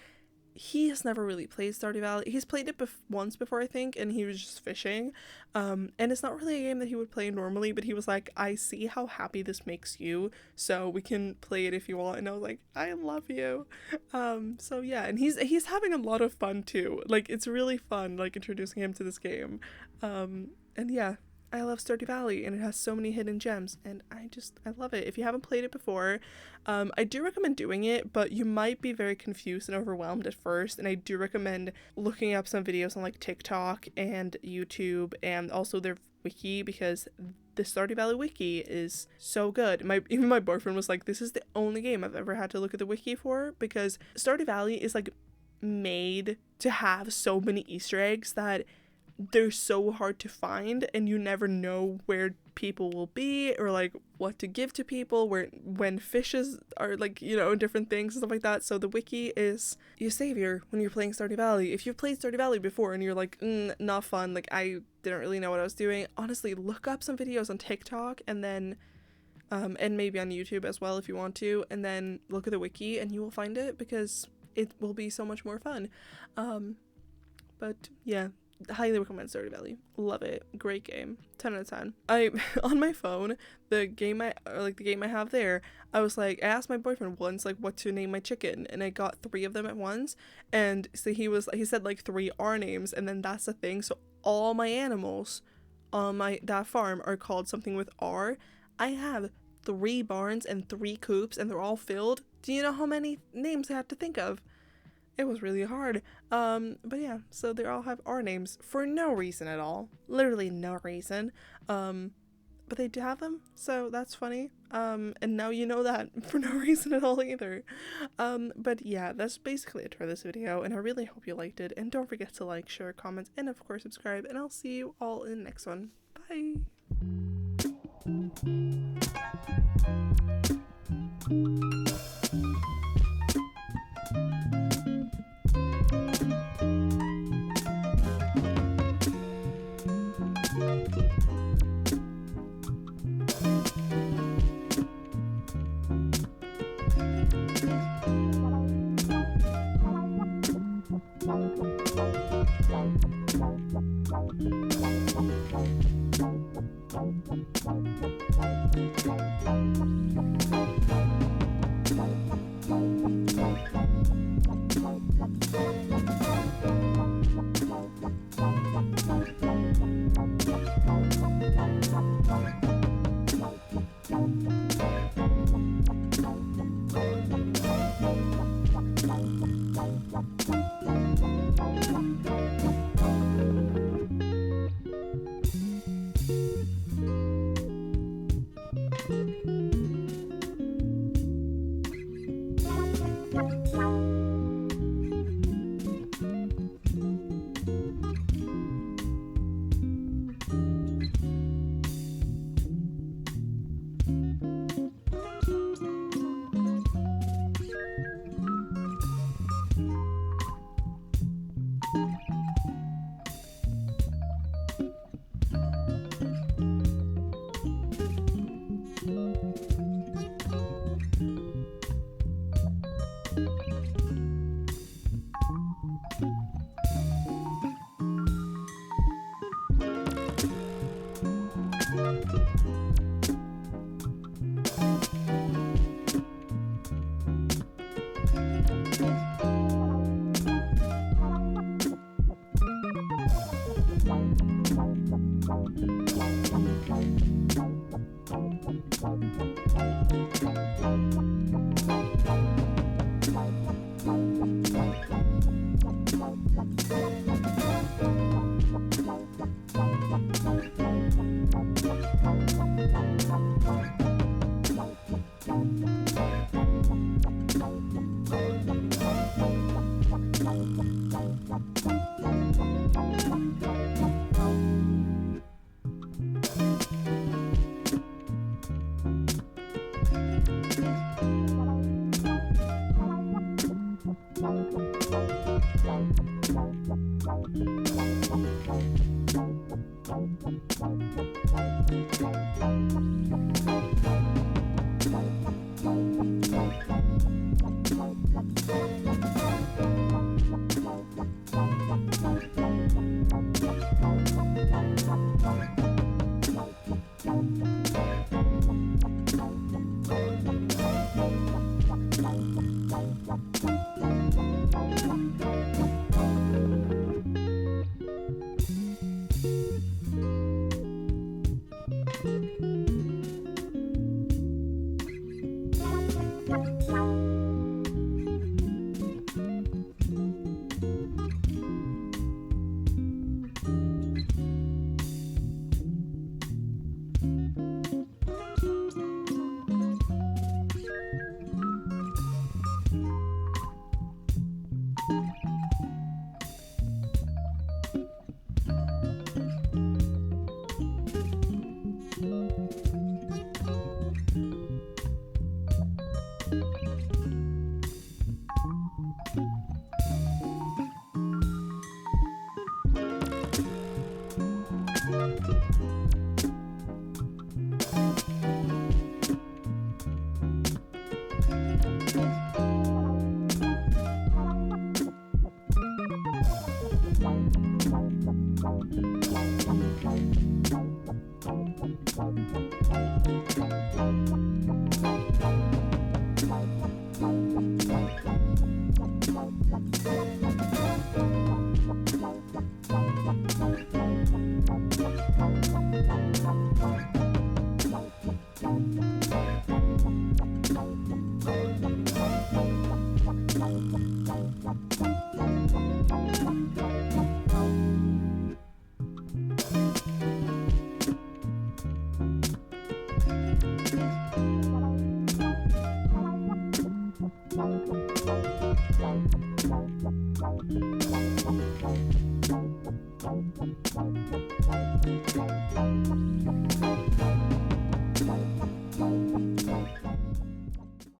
he has never really played Stardew Valley. He's played it once before, I think, and he was just fishing. And it's not really a game that he would play normally, but he was like, I see how happy this makes you, so we can play it if you want. And I was like, I love you. So yeah, and he's having a lot of fun too. Like, it's really fun, like, introducing him to this game. And yeah, I love Stardew Valley, and it has so many hidden gems, and I love it. If you haven't played it before, I do recommend doing it, but you might be very confused and overwhelmed at first, and I do recommend looking up some videos on like TikTok and YouTube, and also their wiki, because the Stardew Valley wiki is so good. Even my boyfriend was like, this is the only game I've ever had to look at the wiki for, because Stardew Valley is like made to have so many Easter eggs that they're so hard to find, and you never know where people will be or like what to give to people, when fishes are like, you know, different things and stuff like that. So the wiki is your savior when you're playing Stardew Valley. If you've played Stardew Valley before and you're like, not fun, like I didn't really know what I was doing, honestly, look up some videos on TikTok, and then and maybe on YouTube as well if you want to, and then look at the wiki and you will find it, because it will be so much more fun. But yeah, highly recommend Stardew Valley. Love it. Great game. 10 out of 10. I on my phone, the game I have there, I was like, I asked my boyfriend once like what to name my chicken, and I got 3 of them at once, and so he said like 3 R names, and then that's the thing. So all my animals on that farm are called something with R. I have 3 barns and 3 coops, and they're all filled. Do you know how many names I had to think of? It was really hard. But yeah, so they all have R names for no reason at all. Literally no reason. But they do have them, so that's funny. And now you know that for no reason at all either. But yeah, that's basically it for this video, and I really hope you liked it. And don't forget to like, share, comment, and of course subscribe, and I'll see you all in the next one. Bye!